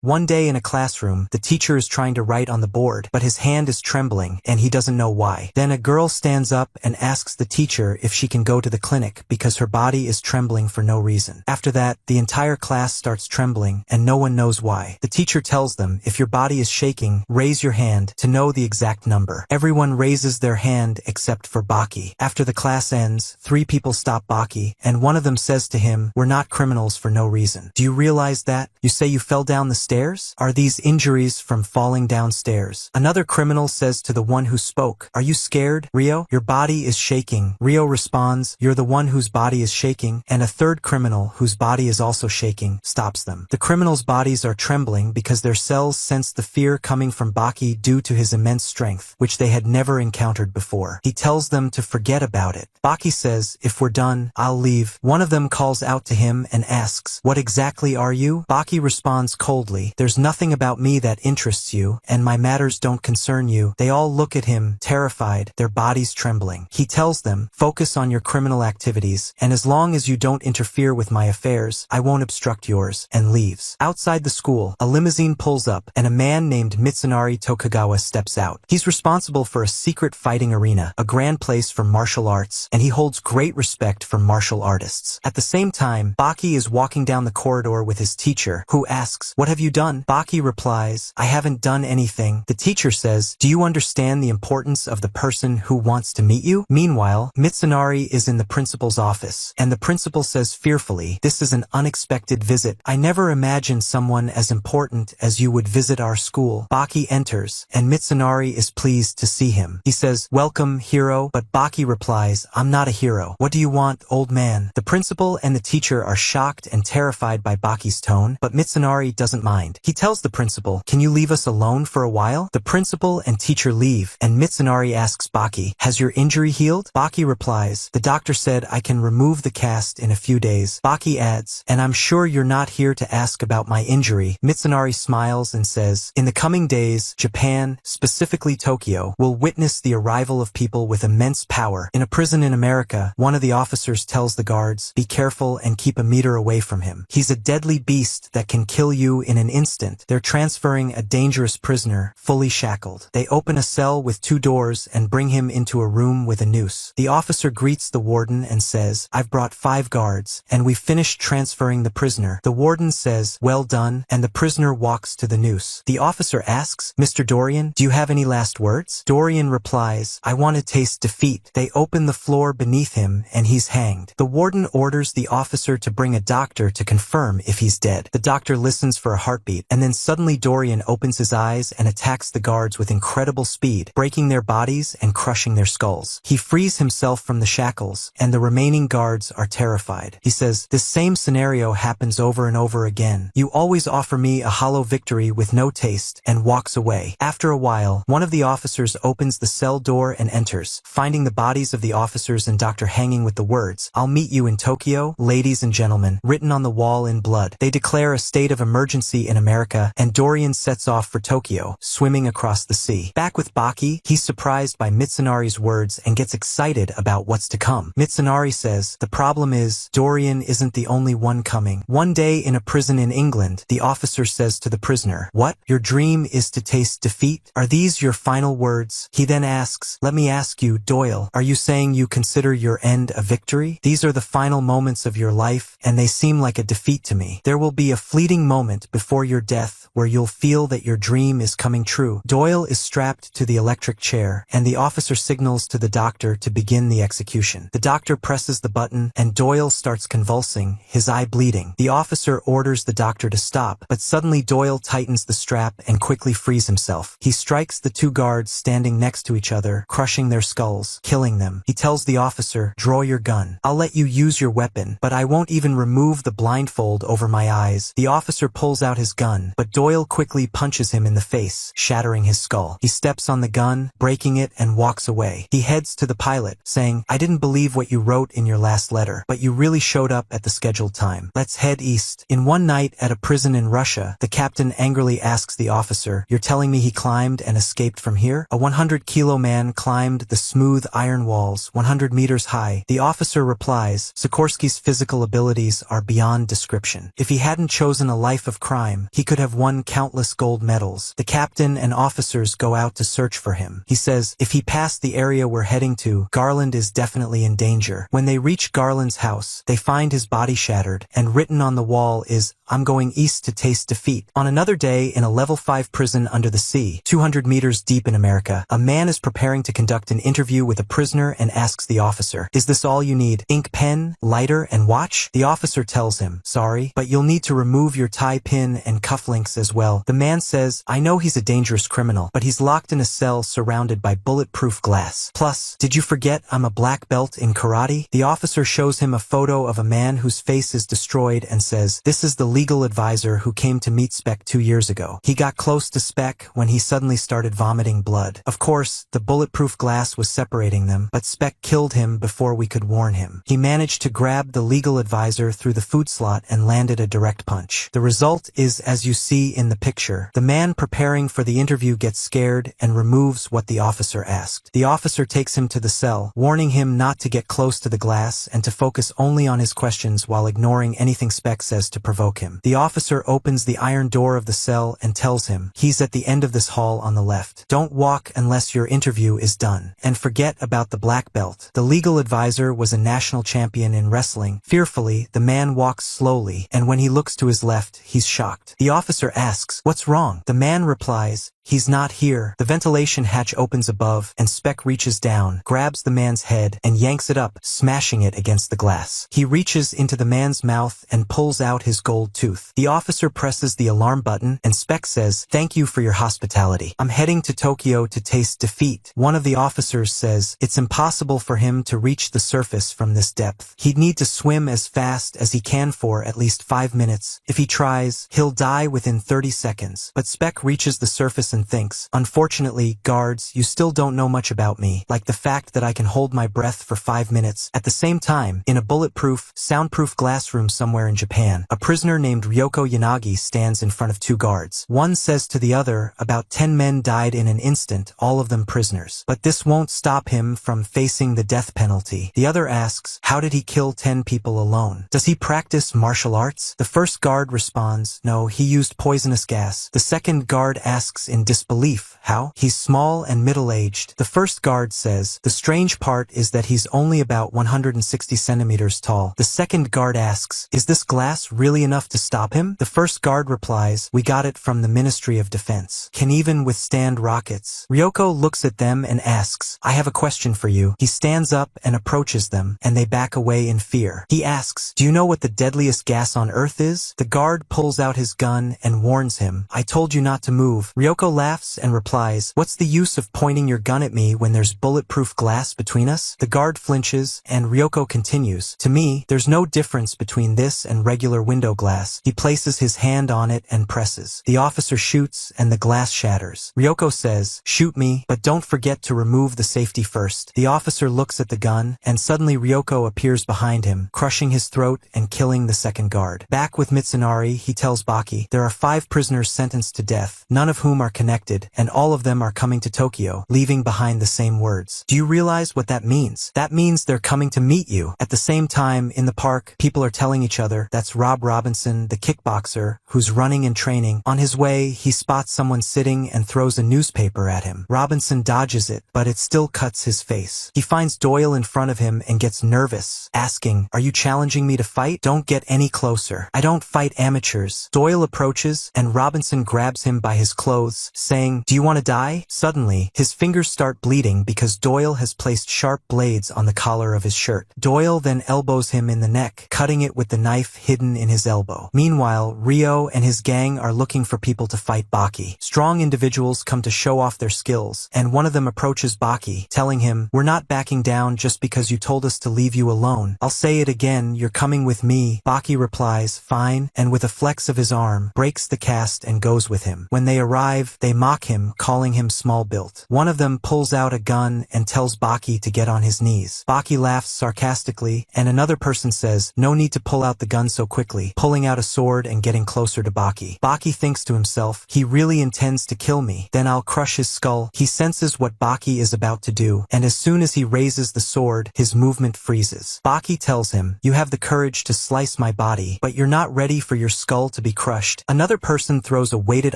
One day in a classroom, the teacher is trying to write on the board, but his hand is trembling and he doesn't know why. Then a girl stands up and asks the teacher if she can go to the clinic because her body is trembling for no reason. After that, the entire class starts trembling and no one knows why. The teacher tells them, if your body is shaking, raise your hand to know the exact number. Everyone raises their hand except for Baki. After the class ends, 3 people stop Baki, and one of them says to him, "We're not criminals for no reason. Do you realize that? You say you fell down the stairs? Are these injuries from falling downstairs?" Another criminal says to the one who spoke, "Are you scared, Rio? Your body is shaking." Rio responds, "You're the one whose body is shaking," and a third criminal, whose body is also shaking, stops them. The criminals' bodies are trembling because their cells sense the fear coming from Baki due to his immense strength, which they had never encountered before. He tells them to forget about it. Baki says, "If we're done, I'll leave." One of them calls out to him and asks, "What exactly are you?" Baki responds coldly, "There's nothing about me that interests you, and my matters don't concern you." They all look at him, terrified, their bodies trembling. He tells them, "Focus on your criminal activities, and as long as you don't interfere with my affairs, I won't obstruct yours," and leaves. Outside the school, a limousine pulls up, and a man named Mitsunari Tokugawa steps out. He's responsible for a secret fighting arena, a grand place for martial arts, and he holds great respect for martial artists. At the same time, Baki is walking down the corridor with his teacher, who asks, "What have you done?" Baki replies, "I haven't done anything." The teacher says, "Do you understand the importance of the person who wants to meet you?" Meanwhile, Mitsunari is in the principal's office, and the principal says fearfully, "This is an unexpected visit. I never imagined someone as important as you would visit our school." Baki enters, and Mitsunari is pleased to see him. He says, "Welcome, hero," but Baki replies, "I'm not a hero. What do you want, old man?" The principal and the teacher are shocked and terrified by Baki's tone, but Mitsunari doesn't mind. He tells the principal, "Can you leave us alone for a while?" The principal and teacher leave, and Mitsunari asks Baki, "Has your injury healed?" Baki replies, "The doctor said I can remove the cast in a few days." Baki adds, "And I'm sure you're not here to ask about my injury." Mitsunari smiles and says, "In the coming days, Japan, specifically Tokyo, will witness the arrival of people with immense power." In a prison in America, one of the officers tells the guards, "Be careful and keep a meter away from him. He's a deadly beast that can kill you in an instant." They're transferring a dangerous prisoner, fully shackled. They open a cell with 2 doors and bring him into a room with a noose. The officer greets the warden and says, "I've brought 5 guards, and we've finished transferring the prisoner." The warden says, "Well done," and the prisoner walks to the noose. The officer asks, "Mr. Dorian, do you have any last words?" Dorian replies, "I want to taste defeat." They open the floor beneath him, and he's hanged. The warden orders the officer to bring a doctor to confirm if he's dead. The doctor listens for a heartbeat, and then suddenly Dorian opens his eyes and attacks the guards with incredible speed, breaking their bodies and crushing their skulls. He frees himself from the shackles, and the remaining guards are terrified. He says, "This same scenario happens over and over again. You always offer me a hollow victory with no taste," and walks away. After a while, one of the officers opens the cell door and enters, finding the bodies of the officers and doctor hanging with the words, "I'll meet you in Tokyo, ladies and gentlemen," written on the wall in blood. They declare a state of emergency in America, and Dorian sets off for Tokyo, swimming across the sea. Back with Baki, he's surprised by Mitsunari's words and gets excited about what's to come. Mitsunari says, "The problem is, Dorian isn't the only one coming." One day in a prison in England, the officer says to the prisoner, "What? Your dream is to taste defeat? Are these your final words?" He then asks, "Let me ask you, Doyle, are you saying you consider your end a victory? These are the final moments of your life, and they seem like a defeat to me. There will be a fleeting moment before your death where you'll feel that your dream is coming true." Doyle is strapped to the electric chair, and the officer signals to the doctor to begin the execution. The doctor presses the button, and Doyle starts convulsing, his eye bleeding. The officer orders the doctor to stop, but suddenly Doyle tightens the strap and quickly frees himself. He strikes the 2 guards standing next to each other, crushing their skulls, killing them. He tells the officer, "Draw your gun. I'll let you use your weapon, but I won't even remove the blindfold over my eyes." The officer pulls out his gun, but Doyle quickly punches him in the face, shattering his skull. He steps on the gun, breaking it, and walks away. He heads to the pilot, saying, "I didn't believe what you wrote in your last letter, but you really showed up at the scheduled time. Let's head east." In one night at a prison in Russia, the captain angrily asks the officer, "You're telling me he climbed and escaped from here?" A 100-kilo man climbed the smooth iron walls, 100 meters high. The officer replies, "Sakorski's physical abilities are beyond description. If he hadn't chosen a life of crime, he could have won won countless gold medals. The captain and officers go out to search for him. He says, if he passed the area we're heading to, Garland is definitely in danger. When they reach Garland's house, they find his body shattered, and written on the wall is, I'm going east to taste defeat. On another day, in a level 5 prison under the sea, 200 meters deep in America, a man is preparing to conduct an interview with a prisoner and asks the officer, is this all you need? Ink, pen, lighter, and watch? The officer tells him, sorry, but you'll need to remove your tie pin and cufflinks as well. The man says, I know he's a dangerous criminal, but he's locked in a cell surrounded by bulletproof glass. Plus, did you forget I'm a black belt in karate? The officer shows him a photo of a man whose face is destroyed and says, this is the legal advisor who came to meet Spec 2 years ago. He got close to Spec when he suddenly started vomiting blood. Of course, the bulletproof glass was separating them, but Spec killed him before we could warn him. He managed to grab the legal advisor through the food slot and landed a direct punch. The result is as you see in the picture. The man preparing for the interview gets scared and removes what the officer asked. The officer takes him to the cell, warning him not to get close to the glass and to focus only on his questions while ignoring anything Spec says to provoke him. The officer opens the iron door of the cell and tells him, he's at the end of this hall on the left. Don't walk unless your interview is done. And forget about the black belt. The legal advisor was a national champion in wrestling. Fearfully, the man walks slowly, and when he looks to his left, he's shocked. The officer asks, what's wrong? The man replies, he's not here. The ventilation hatch opens above, and Spec reaches down, grabs the man's head, and yanks it up, smashing it against the glass. He reaches into the man's mouth and pulls out his gold tooth. The officer presses the alarm button, and Spec says, thank you for your hospitality. I'm heading to Tokyo to taste defeat. One of the officers says, it's impossible for him to reach the surface from this depth. He'd need to swim as fast as he can for at least 5 minutes. If he tries, he'll die within 30 seconds. But Spec reaches the surface and thinks, unfortunately, guards, you still don't know much about me, like the fact that I can hold my breath for 5 minutes. At the same time, in a bulletproof, soundproof glass room somewhere in Japan, a prisoner named Ryoko Yanagi stands in front of 2 guards. One says to the other, about 10 men died in an instant, all of them prisoners. But this won't stop him from facing the death penalty. The other asks, how did he kill 10 people alone? Does he practice martial arts? The first guard responds, no, he used poisonous gas. The second guard asks in disbelief, how? He's small and middle-aged. The first guard says, the strange part is that he's only about 160 centimeters tall. The second guard asks, is this glass really enough to stop him? The first guard replies, we got it from the Ministry of Defense. Can even withstand rockets. Ryoko looks at them and asks, I have a question for you. He stands up and approaches them, and they back away in fear. He asks, do you know what the deadliest gas on Earth is? The guard pulls out his gun and warns him, I told you not to move. Ryoko laughs and replies, what's the use of pointing your gun at me when there's bulletproof glass between us? The guard flinches, and Ryoko continues, to me, there's no difference between this and regular window glass. He places his hand on it and presses. The officer shoots, and the glass shatters. Ryoko says, shoot me, but don't forget to remove the safety first. The officer looks at the gun, and suddenly Ryoko appears behind him, crushing his throat and killing the second guard. Back with Mitsunari, he tells Baki, there are 5 prisoners sentenced to death, none of whom are connected, and all of them are coming to Tokyo, leaving behind the same words. Do you realize what that means? That means they're coming to meet you. At the same time, in the park, people are telling each other, that's Rob Robinson, the kickboxer, who's running and training. On his way, he spots someone sitting and throws a newspaper at him. Robinson dodges it, but it still cuts his face. He finds Doyle in front of him and gets nervous, asking, are you challenging me to fight? Don't get any closer. I don't fight amateurs. Doyle approaches, and Robinson grabs him by his clothes, saying, do you want to die? Suddenly, his fingers start bleeding because Doyle has placed sharp blades on the collar of his shirt. Doyle then elbows him in the neck, cutting it with the knife hidden in his elbow. Meanwhile, Ryo and his gang are looking for people to fight Baki. Strong individuals come to show off their skills, and one of them approaches Baki, telling him, we're not backing down just because you told us to leave you alone. I'll say it again, you're coming with me. Baki replies, fine, and with a flex of his arm, breaks the cast and goes with him. When they arrive, They mock him, calling him small-built. One of them pulls out a gun and tells Baki to get on his knees. Baki laughs sarcastically, and another person says, no need to pull out the gun so quickly, pulling out a sword and getting closer to Baki. Baki thinks to himself, he really intends to kill me, then I'll crush his skull. He senses what Baki is about to do, and as soon as he raises the sword, his movement freezes. Baki tells him, you have the courage to slice my body, but you're not ready for your skull to be crushed. Another person throws a weighted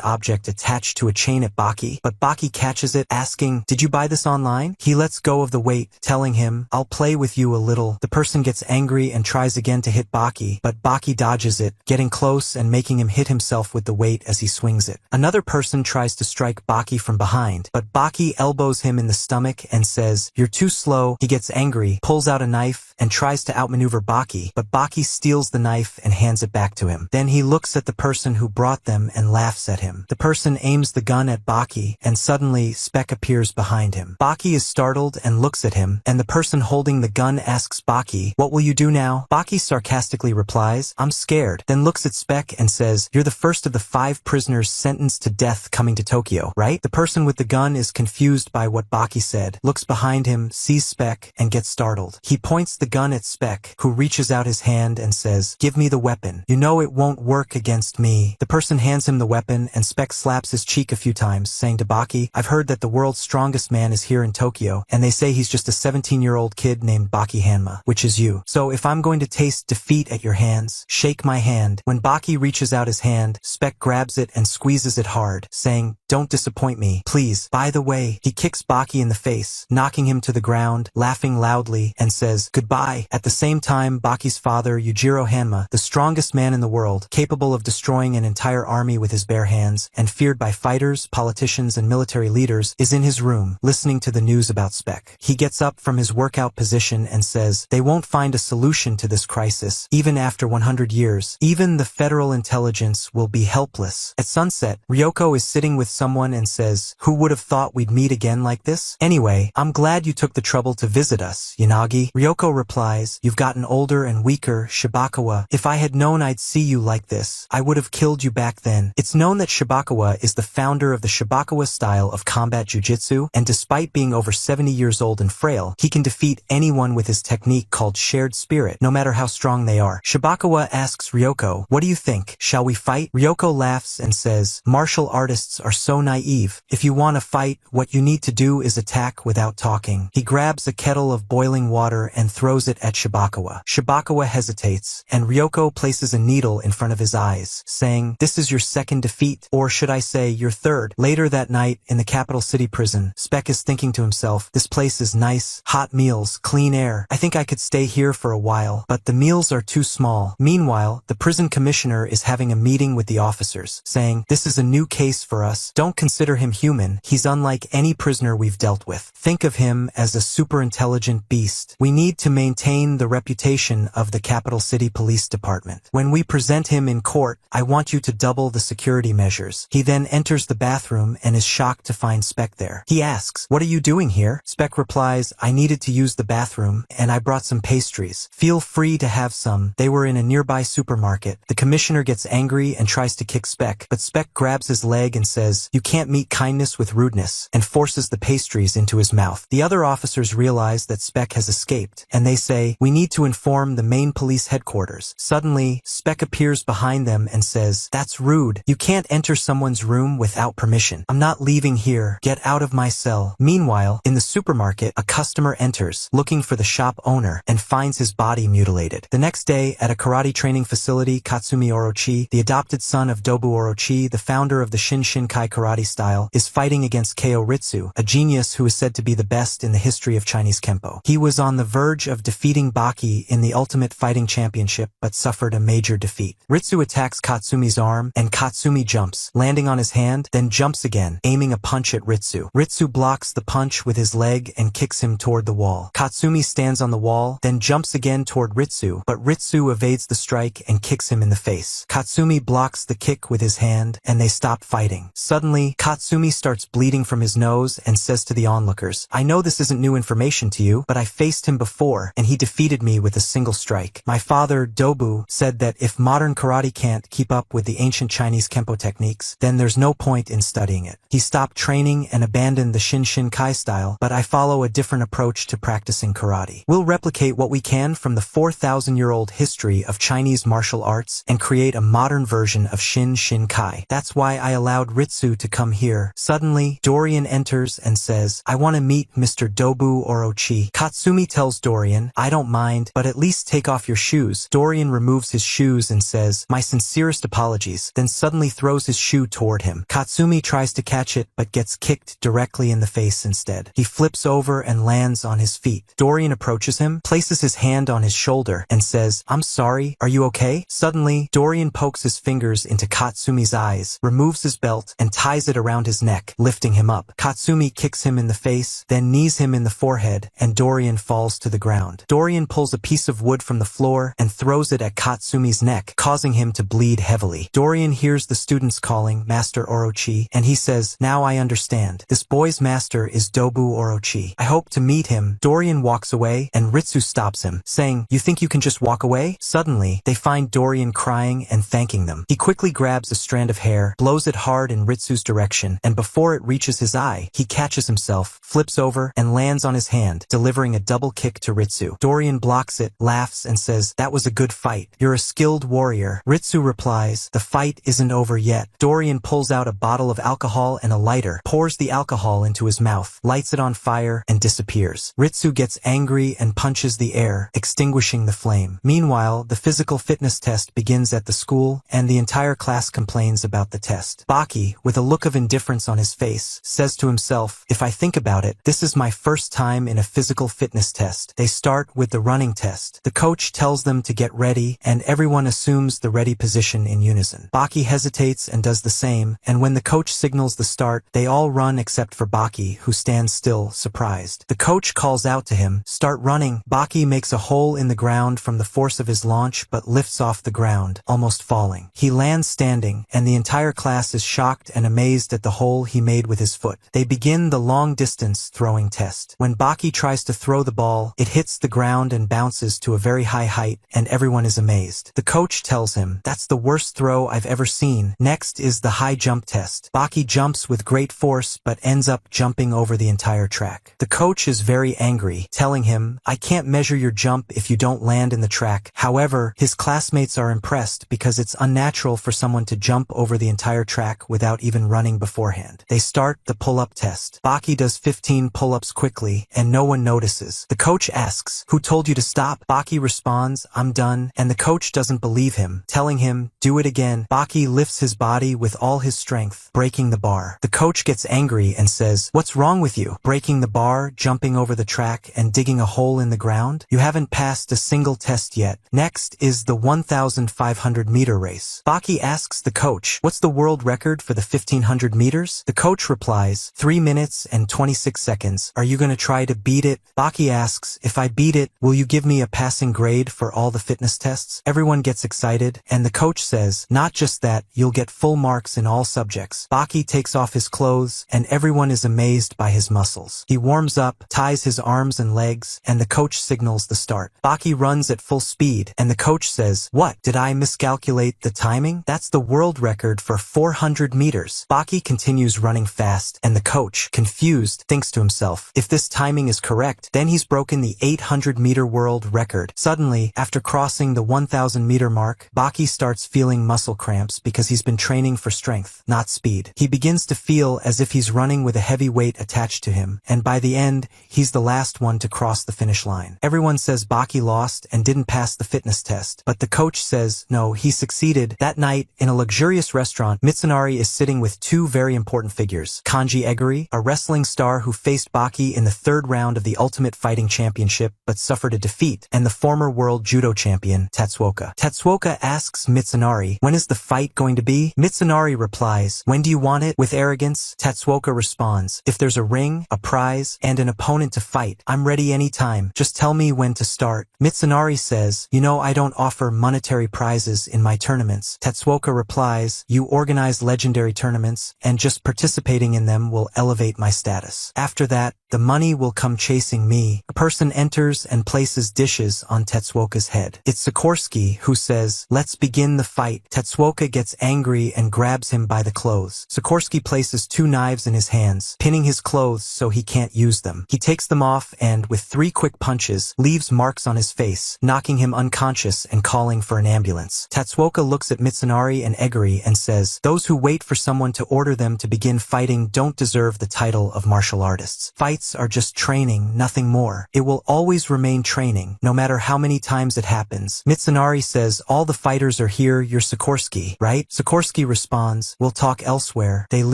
object attached to a chain at Baki, but Baki catches it, asking, did you buy this online? He lets go of the weight, telling him, I'll play with you a little. The person gets angry and tries again to hit Baki, but Baki dodges it, getting close and making him hit himself with the weight as he swings it. Another person tries to strike Baki from behind, but Baki elbows him in the stomach and says, you're too slow. He gets angry, pulls out a knife, and tries to outmaneuver Baki, but Baki steals the knife and hands it back to him. Then he looks at the person who brought them and laughs at him. The person aims the gun at Baki, and suddenly Spec appears behind him. Baki is startled and looks at him, and the person holding the gun asks Baki, what will you do now? Baki sarcastically replies, I'm scared, then looks at Spec and says, you're the first of the 5 prisoners sentenced to death coming to Tokyo, right? The person with the gun is confused by what Baki said, looks behind him, sees Spec, and gets startled. He points the gun at Spec, who reaches out his hand and says, give me the weapon. You know it won't work against me. The person hands him the weapon, and Spec slaps his cheek a few times, saying to Baki, I've heard that the world's strongest man is here in Tokyo, and they say he's just a 17-year-old kid named Baki Hanma, which is you. So if I'm going to taste defeat at your hands, shake my hand. When Baki reaches out his hand, Spec grabs it and squeezes it hard, saying, don't disappoint me, please. By the way, he kicks Baki in the face, knocking him to the ground, laughing loudly, and says, goodbye. At the same time, Baki's father, Yujiro Hanma, the strongest man in the world, capable of destroying an entire army with his bare hands, and feared by fighters, politicians, and military leaders, is in his room, listening to the news about Spec. He gets up from his workout position and says, they won't find a solution to this crisis, even after 100 years. Even the federal intelligence will be helpless. At sunset, Ryoko is sitting with someone and says, who would have thought we'd meet again like this? Anyway, I'm glad you took the trouble to visit us, Yanagi. Ryoko replies, you've gotten older and weaker, Shibukawa. If I had known I'd see you like this, I would have killed you back then. It's known that Shibukawa is the founder of the Shibukawa style of combat jujitsu, and despite being over 70 years old and frail, he can defeat anyone with his technique called shared spirit, no matter how strong they are. Shibukawa asks Ryoko, what do you think? Shall we fight? Ryoko laughs and says, martial artists are so naive. If you want to fight, what you need to do is attack without talking. He grabs a kettle of boiling water and throws it at Shibukawa. Shibukawa hesitates, and Ryoko places a needle in front of his eyes, saying, this is your second defeat, or should I say your third. Later that night, in the capital city prison, Spec is thinking to himself, this place is nice, hot meals, clean air. I think I could stay here for a while, but the meals are too small. Meanwhile, the prison commissioner is having a meeting with the officers, saying, this is a new case for us. Don't consider him human. He's unlike any prisoner we've dealt with. Think of him as a super intelligent beast. We need to maintain the reputation of the capital city police department. When we present him in court, I want you to double the security measures. He then enters the bathroom and is shocked to find Spec there. He asks, what are you doing here? Spec replies, I needed to use the bathroom, and I brought some pastries. Feel free to have some. They were in a nearby supermarket. The commissioner gets angry and tries to kick Spec, but Spec grabs his leg and says, you can't meet kindness with rudeness, and forces the pastries into his mouth. The other officers realize that Spec has escaped, and they say, we need to inform the main police headquarters. Suddenly, Spec appears behind them and says, that's rude. You can't enter someone's room without permission. I'm not leaving here. Get out of my cell. Meanwhile, in the supermarket, a customer enters, looking for the shop owner, and finds his body mutilated. The next day, at a karate training facility, Katsumi Orochi, the adopted son of Dobu Orochi, the founder of the Shinshinkai karate style, is fighting against Keo Ritsu, a genius who is said to be the best in the history of Chinese Kempo. He was on the verge of defeating Baki in the Ultimate Fighting Championship, but suffered a major defeat. Ritsu attacks Katsumi's arm, and Katsumi jumps, landing on his hand, then jumps again, aiming a punch at Ritsu. Ritsu blocks the punch with his leg and kicks him toward the wall. Katsumi stands on the wall, then jumps again toward Ritsu, but Ritsu evades the strike and kicks him in the face. Katsumi blocks the kick with his hand, and they stop fighting. Suddenly, Katsumi starts bleeding from his nose and says to the onlookers, I know this isn't new information to you, but I faced him before, and he defeated me with a single strike. My father, Dobu, said that if modern karate can't keep up with the ancient Chinese Kempo techniques, then there's no point point in studying it. He stopped training and abandoned the Shin-Shin-Kai style, but I follow a different approach to practicing karate. We'll replicate what we can from the 4,000-year-old history of Chinese martial arts and create a modern version of Shin-Shin-Kai. That's why I allowed Ritsu to come here. Suddenly, Dorian enters and says, I want to meet Mr. Dobu Orochi. Katsumi tells Dorian, I don't mind, but at least take off your shoes. Dorian removes his shoes and says, my sincerest apologies, then suddenly throws his shoe toward him. Katsumi tries to catch it but gets kicked directly in the face instead. He flips over and lands on his feet. Dorian approaches him, places his hand on his shoulder, and says, I'm sorry, are you okay? Suddenly, Dorian pokes his fingers into Katsumi's eyes, removes his belt, and ties it around his neck, lifting him up. Katsumi kicks him in the face, then knees him in the forehead, and Dorian falls to the ground. Dorian pulls a piece of wood from the floor and throws it at Katsumi's neck, causing him to bleed heavily. Dorian hears the students calling Master Orochi, and he says, now I understand. This boy's master is Dobu Orochi. I hope to meet him. Dorian walks away, and Ritsu stops him, saying, you think you can just walk away? Suddenly, they find Dorian crying and thanking them. He quickly grabs a strand of hair, blows it hard in Ritsu's direction, and before it reaches his eye, he catches himself, flips over, and lands on his hand, delivering a double kick to Ritsu. Dorian blocks it, laughs, and says, that was a good fight. You're a skilled warrior. Ritsu replies, the fight isn't over yet. Dorian pulls out a bottle of alcohol and a lighter, pours the alcohol into his mouth, lights it on fire, and disappears. Ritsu gets angry and punches the air, extinguishing the flame. Meanwhile, the physical fitness test begins at the school, and the entire class complains about the test. Baki, with a look of indifference on his face, says to himself, if I think about it, this is my first time in a physical fitness test. They start with the running test. The coach tells them to get ready, and everyone assumes the ready position in unison. Baki hesitates and does the same, and when the coach signals the start, they all run except for Baki, who stands still, surprised. The coach calls out to him, start running. Baki makes a hole in the ground from the force of his launch, but lifts off the ground, almost falling. He lands standing, and the entire class is shocked and amazed at the hole he made with his foot. They begin the long-distance throwing test. When Baki tries to throw the ball, it hits the ground and bounces to a very high height, and everyone is amazed. The coach tells him, that's the worst throw I've ever seen. Next is the high jump test. Baki jumps with great force, but ends up jumping over the entire track. The coach is very angry, telling him, I can't measure your jump if you don't land in the track. However, his classmates are impressed because it's unnatural for someone to jump over the entire track without even running beforehand. They start the pull-up test. Baki does 15 pull-ups quickly, and no one notices. The coach asks, who told you to stop? Baki responds, I'm done, and the coach doesn't believe him, telling him, do it again. Baki lifts his body with all his strength, breaking the bar. The coach gets angry and says, what's wrong with you? Breaking the bar, jumping over the track, and digging a hole in the ground? You haven't passed a single test yet. Next is the 1,500-meter race. Baki asks the coach, what's the world record for the 1,500 meters? The coach replies, 3 minutes and 26 seconds. Are you going to try to beat it? Baki asks, if I beat it, will you give me a passing grade for all the fitness tests? Everyone gets excited, and the coach says, not just that, you'll get full marks in all subjects. Baki takes off his clothes, and everyone is amazed by his muscles. He warms up, ties his arms and legs, and the coach signals the start. Baki runs at full speed, and the coach says, what, did I miscalculate the timing? That's the world record for 400 meters. Baki continues running fast, and the coach, confused, thinks to himself, if this timing is correct, then he's broken the 800-meter world record. Suddenly, after crossing the 1,000-meter mark, Baki starts feeling muscle cramps because he's been training for strength, not speed. He begins to feel as if he's running with a heavy weight attached to him, and by the end, he's the last one to cross the finish line. Everyone says Baki lost and didn't pass the fitness test, but the coach says, no, he succeeded. That night, in a luxurious restaurant, Mitsunari is sitting with two very important figures. Kanji Eguri, a wrestling star who faced Baki in the third round of the Ultimate Fighting Championship but suffered a defeat, and the former world judo champion, Tatsuoka. Tatsuoka asks Mitsunari, when is the fight going to be? Mitsunari replies, when do you want it? With arrogance, Tatsuoka responds, if there's a ring, a prize, and an opponent to fight, I'm ready anytime. Just tell me when to start. Mitsunari says, you know I don't offer monetary prizes in my tournaments. Tatsuoka replies, you organize legendary tournaments, and just participating in them will elevate my status. After that, the money will come chasing me. A person enters and places dishes on Tatsuoka's head. It's Sakorski, who says, let's begin the fight. Tatsuoka gets angry and grabs him by the clothes. Sakorski places 2 knives in his hands, pinning his clothes so he can't use them. He takes them off and, with 3 quick punches, leaves marks on his face, knocking him unconscious and calling for an ambulance. Tatsuoka looks at Mitsunari and Egiri and says, "Those who wait for someone to order them to begin fighting don't deserve the title of martial artists. Fights are just training, nothing more. It will always remain training, no matter how many times it happens." Mitsunari says, "All the fighters are here, you're Sakorski, right?" Sakorski responds, "We'll talk elsewhere." They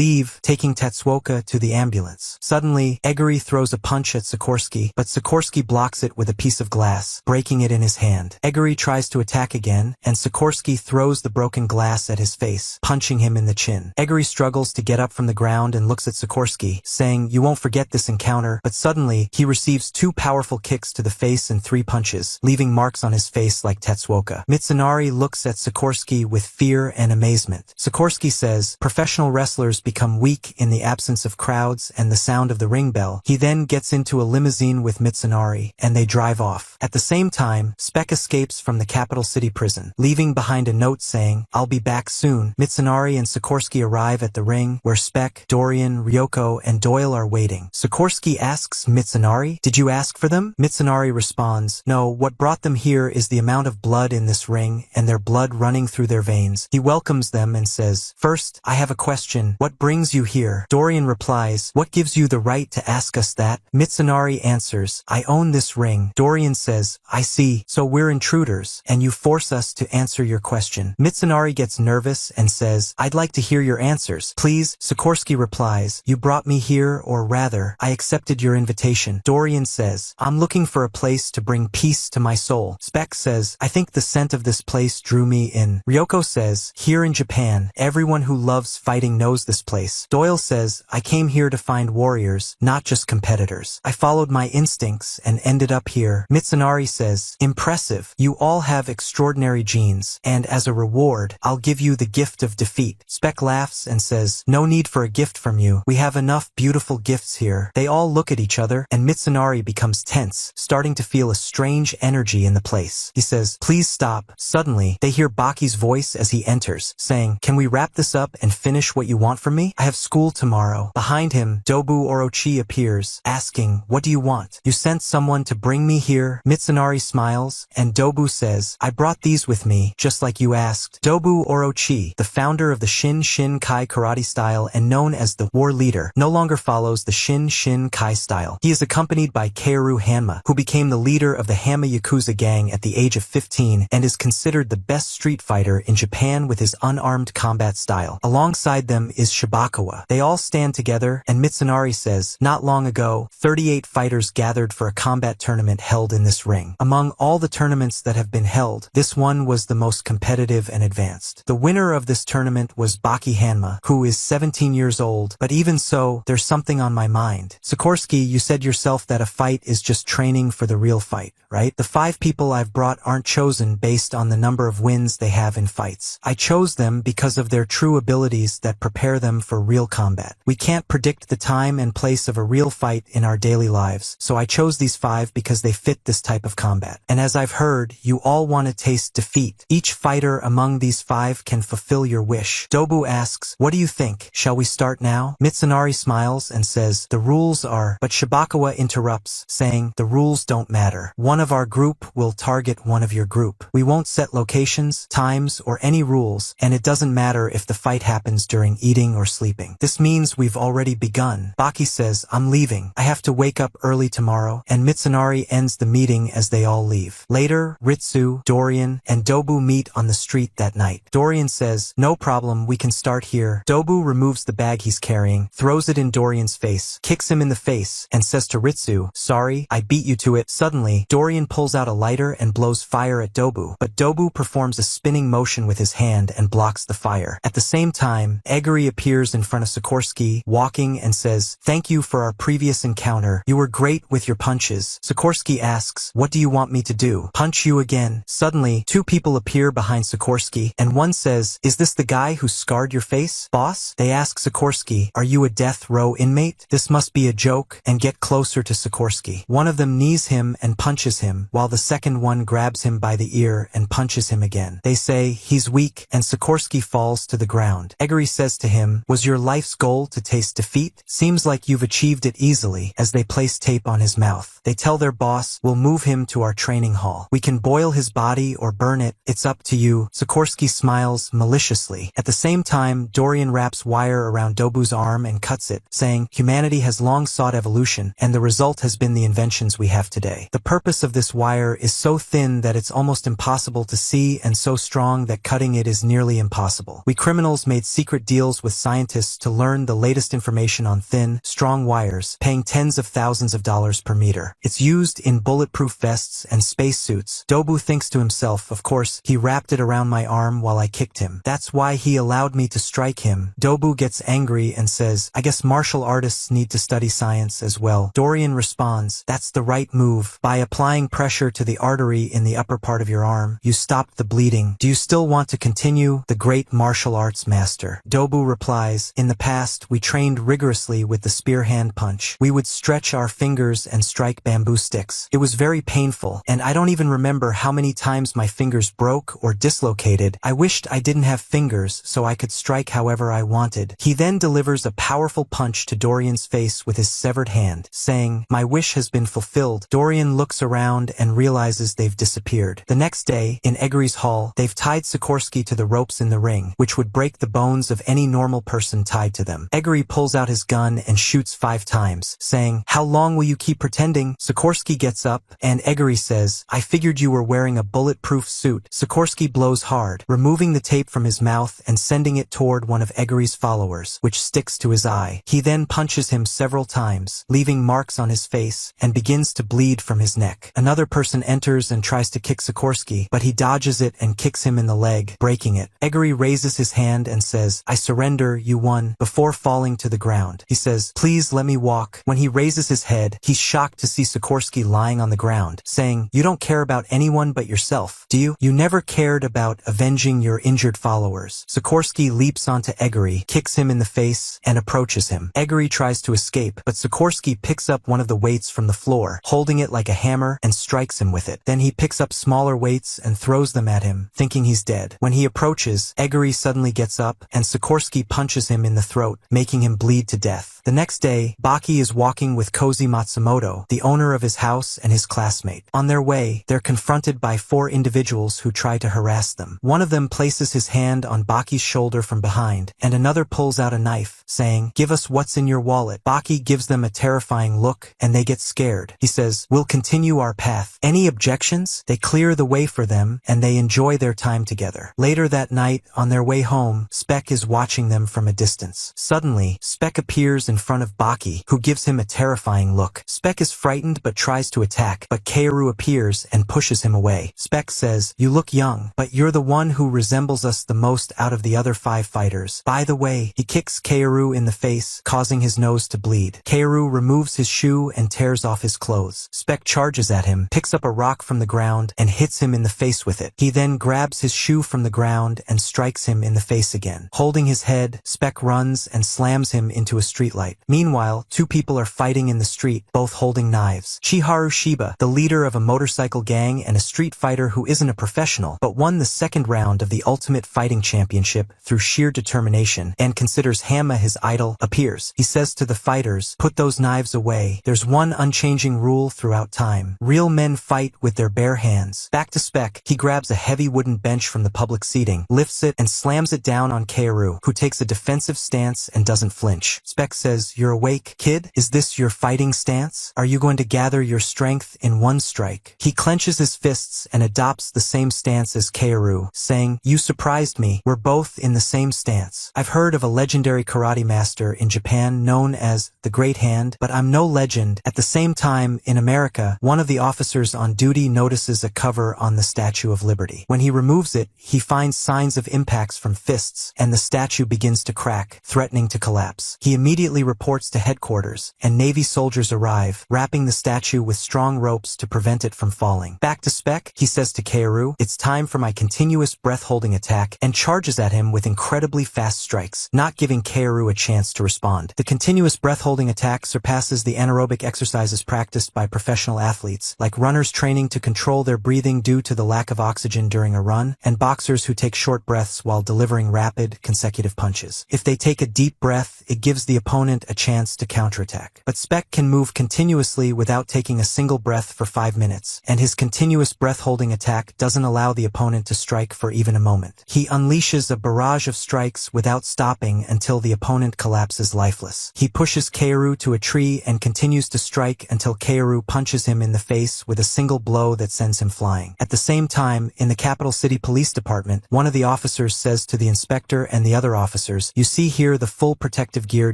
leave, taking Tatsuoka to the ambulance. Suddenly, Egiri throws a punch at Sakorski, but Sakorski blocks it with a piece of glass, breaking it in his hand. Egiri tries to attack again, and Sakorski throws the broken glass at his face, punching him in the chin. Egiri struggles to get up from the ground and looks at Sakorski, saying, "You won't forget this encounter," but suddenly, he receives 2 powerful kicks to the face and 3 punches, leaving marks on his face like Tatsuoka. Mitsunari looks at Sakorski with fear and amazement. Sakorski says, "Professional wrestlers become weak in the absence of crowds and the sound of the ring bell." He then gets into a limousine with Mitsunari, and they drive off. At the same time, Spec escapes from the capital city prison, leaving behind a note saying, "I'll be back soon." Mitsunari and Sakorski arrive at the ring, where Spec, Dorian, Ryoko, and Doyle are waiting. Sakorski asks Mitsunari, "Did you ask for them?" Mitsunari responds, "No, what brought them here is the amount of blood in this ring, and their blood running through their veins." He welcomes them and says, "First, I have a question. What brings you here?" Dorian replies, "What gives you the right to ask us that?" Mitsunari answers, "I own this ring." Dorian says, "I see, so we're intruders, and you force us to answer your question." Mitsunari gets nervous and says, "I'd like to hear your answers, please." Sakorski replies, "You brought me here, or rather, I accepted your invitation." Dorian says, "I'm looking for a place to bring peace to my soul." Spec says, "I think the scent of this place drew me in." Ryoko says, "Here in Japan, everyone who loves fighting knows this place." Doyle says, "I came here to find warriors, not just competitors. I followed my instincts and ended up here." Mitsunari says, "Impressive. You all have extraordinary genes, and as a reward, I'll give you the gift of defeat." Spec laughs and says, "No need for a gift from you. We have enough beautiful gifts here." They all look at each other, and Mitsunari becomes tense, starting to feel a strange energy in the place. He says, "Please stop." Suddenly, they hear Baki's voice as he enters, saying, "Can we wrap this up and finish what you want from me? I have school tomorrow." Behind him, Dobu Orochi appears, asking, "What do you want? You sent someone to bring me here?" Mitsunari smiles, and Dobu says, "I brought these with me, just like you asked." Dobu Orochi, the founder of the Shin Kai karate style and known as the war leader, no longer follows the Shin Kai style. He is accompanied by Kaoru Hanma, who became the leader of the Hanma Yakuza gang at the age of 15 and is considered the best street fighter in Japan with his unarmed combat style. Alongside them is Shibukawa. They all stand together, and Mitsunari says, "Not long ago, 38 fighters gathered for a combat tournament held in this ring. Among all the tournaments that have been held, this one was the most competitive and advanced. The winner of this tournament was Baki Hanma, who is 17 years old, but even so, there's something on my mind. Sakorski, you said yourself that a fight is just training for the real fight, right? The 5 people I've brought aren't chosen based on the number of wins they have in fights. I chose them because of their true abilities that prepare them for real combat. We can't predict the time and place of a real fight in our daily lives, so I chose these 5 because they fit this type of combat. And as I've heard, you all want to taste defeat. Each fighter among these 5 can fulfill your wish." Dobu asks, "What do you think? Shall we start now?" Mitsunari smiles and says, "The rules are..." But Shibukawa interrupts, saying, "The rules don't matter. One of our group will target one of your group. We won't set locations, times, or any rules, and it doesn't matter if the fight happens during eating or sleeping. This means we've already begun." Baki says, "I'm leaving. I have to wake up early tomorrow," and Mitsunari ends the meeting as they all leave. Later, Ritsu, Dorian, and Dobu meet on the street that night. Dorian says, "No problem, we can start here." Dobu removes the bag he's carrying, throws it in Dorian's face, kicks him in the face, and says to Ritsu, "Sorry, I beat you to it." Suddenly, Dorian pulls out a lighter and blows fire at Dobu, but Dobu performs a spinning motion with his hand and blocks the fire. At the same time, Egiri appears in front of Sakorski, walking, and says, "Thank you for our previous encounter. You were great with your punches." Sakorski asks, "What do you want me to do? Punch you again?" Suddenly, 2 people appear behind Sakorski, and one says, "Is this the guy who scarred your face, boss?" They ask Sakorski, "Are you a death row inmate?" This must be a joke, and get closer to Sakorski. One of them knees him and punches him, while the second one grabs him by the ear and punches him again. They say, "He's weak," and Sakorski falls to the ground. ground. Eguri says to him, "Was your life's goal to taste defeat? Seems like you've achieved it easily," as they place tape on his mouth. They tell their boss, "We'll move him to our training hall. We can boil his body or burn it. It's up to you." Sakorski smiles maliciously. At the same time, Dorian wraps wire around Dobu's arm and cuts it, saying, "Humanity has long sought evolution, and the result has been the inventions we have today. The purpose of this wire is so thin that it's almost impossible to see and so strong that cutting it is nearly impossible. We criminals made secret deals with scientists to learn the latest information on thin, strong wires, paying tens of thousands of dollars per meter. It's used in bulletproof vests and spacesuits." Dobu thinks to himself, "Of course, he wrapped it around my arm while I kicked him. That's why he allowed me to strike him." Dobu gets angry and says, "I guess martial artists need to study science as well." Dorian responds, "That's the right move. By applying pressure to the artery in the upper part of your arm, you stopped the bleeding. Do you still want to continue?" The great martial arts master. Dobu replies, "In the past, we trained rigorously with the spear hand punch. We would stretch our fingers and strike bamboo sticks. It was very painful, and I don't even remember how many times my fingers broke or dislocated. I wished I didn't have fingers so I could strike however I wanted." He then delivers a powerful punch to Dorian's face with his severed hand, saying, "My wish has been fulfilled." Dorian looks around and realizes they've disappeared. The next day, in Eguri's hall, they've tied Sakorski to the ropes in the ring, which would break the bones of any normal person tied to them. Eguri pulls out his gun and shoots 5 times, saying, "How long will you keep pretending?" Sakorski gets up, and Eguri says, "I figured you were wearing a bulletproof suit." Sakorski blows hard, removing the tape from his mouth and sending it toward one of Eguri's followers, which sticks to his eye. He then punches him several times, leaving marks on his face, and begins to bleed from his neck. Another person enters and tries to kick Sakorski, but he dodges it and kicks him in the leg, breaking it. Eguri raises his hand and says, "I surrender, you won," before falling to the ground. He says, "Please let me walk." When he raises his head, he's shocked to see Sakorski lying on the ground, saying, "You don't care about anyone but yourself, do you? You never cared about avenging your injured followers." Sakorski leaps onto Eguri, kicks him in the face, and approaches him. Eguri tries to escape, but Sakorski picks up one of the weights from the floor, holding it like a hammer, and strikes him with it. Then he picks up smaller weights and throws them at him, thinking he's dead. When he approaches, Eguri suddenly gets up, and Sakorski punches him in the throat, making him bleed to death. The next day, Baki is walking with Koji Matsumoto, the owner of his house and his classmate. On their way, they're confronted by 4 individuals who try to harass them. One of them places his hand on Baki's shoulder from behind, and another pulls out a knife, saying, "Give us what's in your wallet." Baki gives them a terrifying look, and they get scared. He says, "We'll continue our path. Any objections?" They clear the way for them, and they enjoy their time together. Later that night, on their way home, Spec is watching them from a distance. Suddenly, Spec appears in front of Baki, who gives him a terrifying look. Spec is frightened but tries to attack, but Kaoru appears and pushes him away. Spec says, "You look young, but you're the one who resembles us the most out of the other 5 fighters. By the way," he kicks Kaoru in the face, causing his nose to bleed. Kaoru removes his shoe and tears off his clothes. Spec charges at him, picks up a rock from the ground, and hits him in the face with it. He then grabs his shoe from the ground and strikes him in the face again. Holding his head, Spec runs and slams him into a streetlight. Meanwhile, 2 people are fighting in the street, both holding knives. Chiharu Shiba, the leader of a motorcycle gang and a street fighter who isn't a professional, but won the 2nd round of the Ultimate Fighting Championship through sheer determination and considers Hama his idol, appears. He says to the fighters, "Put those knives away. There's one unchanging rule throughout time. Real men fight with their bare hands." Back to Spec, he grabs a heavy wooden bench from the public seating, lifts it, and slams it down on Kaoru, who takes a defensive stance and doesn't flinch. Spec says, "You're awake, kid? Is this your fighting stance? Are you going to gather your strength in one strike?" He clenches his fists and adopts the same stance as Kaoru, saying, "You surprised me. We're both in the same stance. I've heard of a legendary karate master in Japan known as the Great Hand, but I'm no legend." At the same time, in America, one of the officers on duty notices a cover on the Statue of Liberty. When he removes it, he finds signs of impacts from fists, and the statue begins to crack, threatening to collapse. He immediately reports to headquarters, and Navy soldiers arrive, wrapping the statue with strong ropes to prevent it from falling. Back to Spec, he says to Kaoru, "It's time for my continuous breath-holding attack," and charges at him with incredibly fast strikes, not giving Kaoru a chance to respond. The continuous breath-holding attack surpasses the anaerobic exercises practiced by professional athletes, like runners training to control their breathing due to the lack of oxygen during a run, and boxers who take short breaths while delivering rapid rapid, consecutive punches. If they take a deep breath, it gives the opponent a chance to counterattack. But Spec can move continuously without taking a single breath for 5 minutes, and his continuous breath-holding attack doesn't allow the opponent to strike for even a moment. He unleashes a barrage of strikes without stopping until the opponent collapses lifeless. He pushes Kaoru to a tree and continues to strike until Kaoru punches him in the face with a single blow that sends him flying. At the same time, in the capital city police department, one of the officers says to the inspector and the other officers, "You see here the full protective gear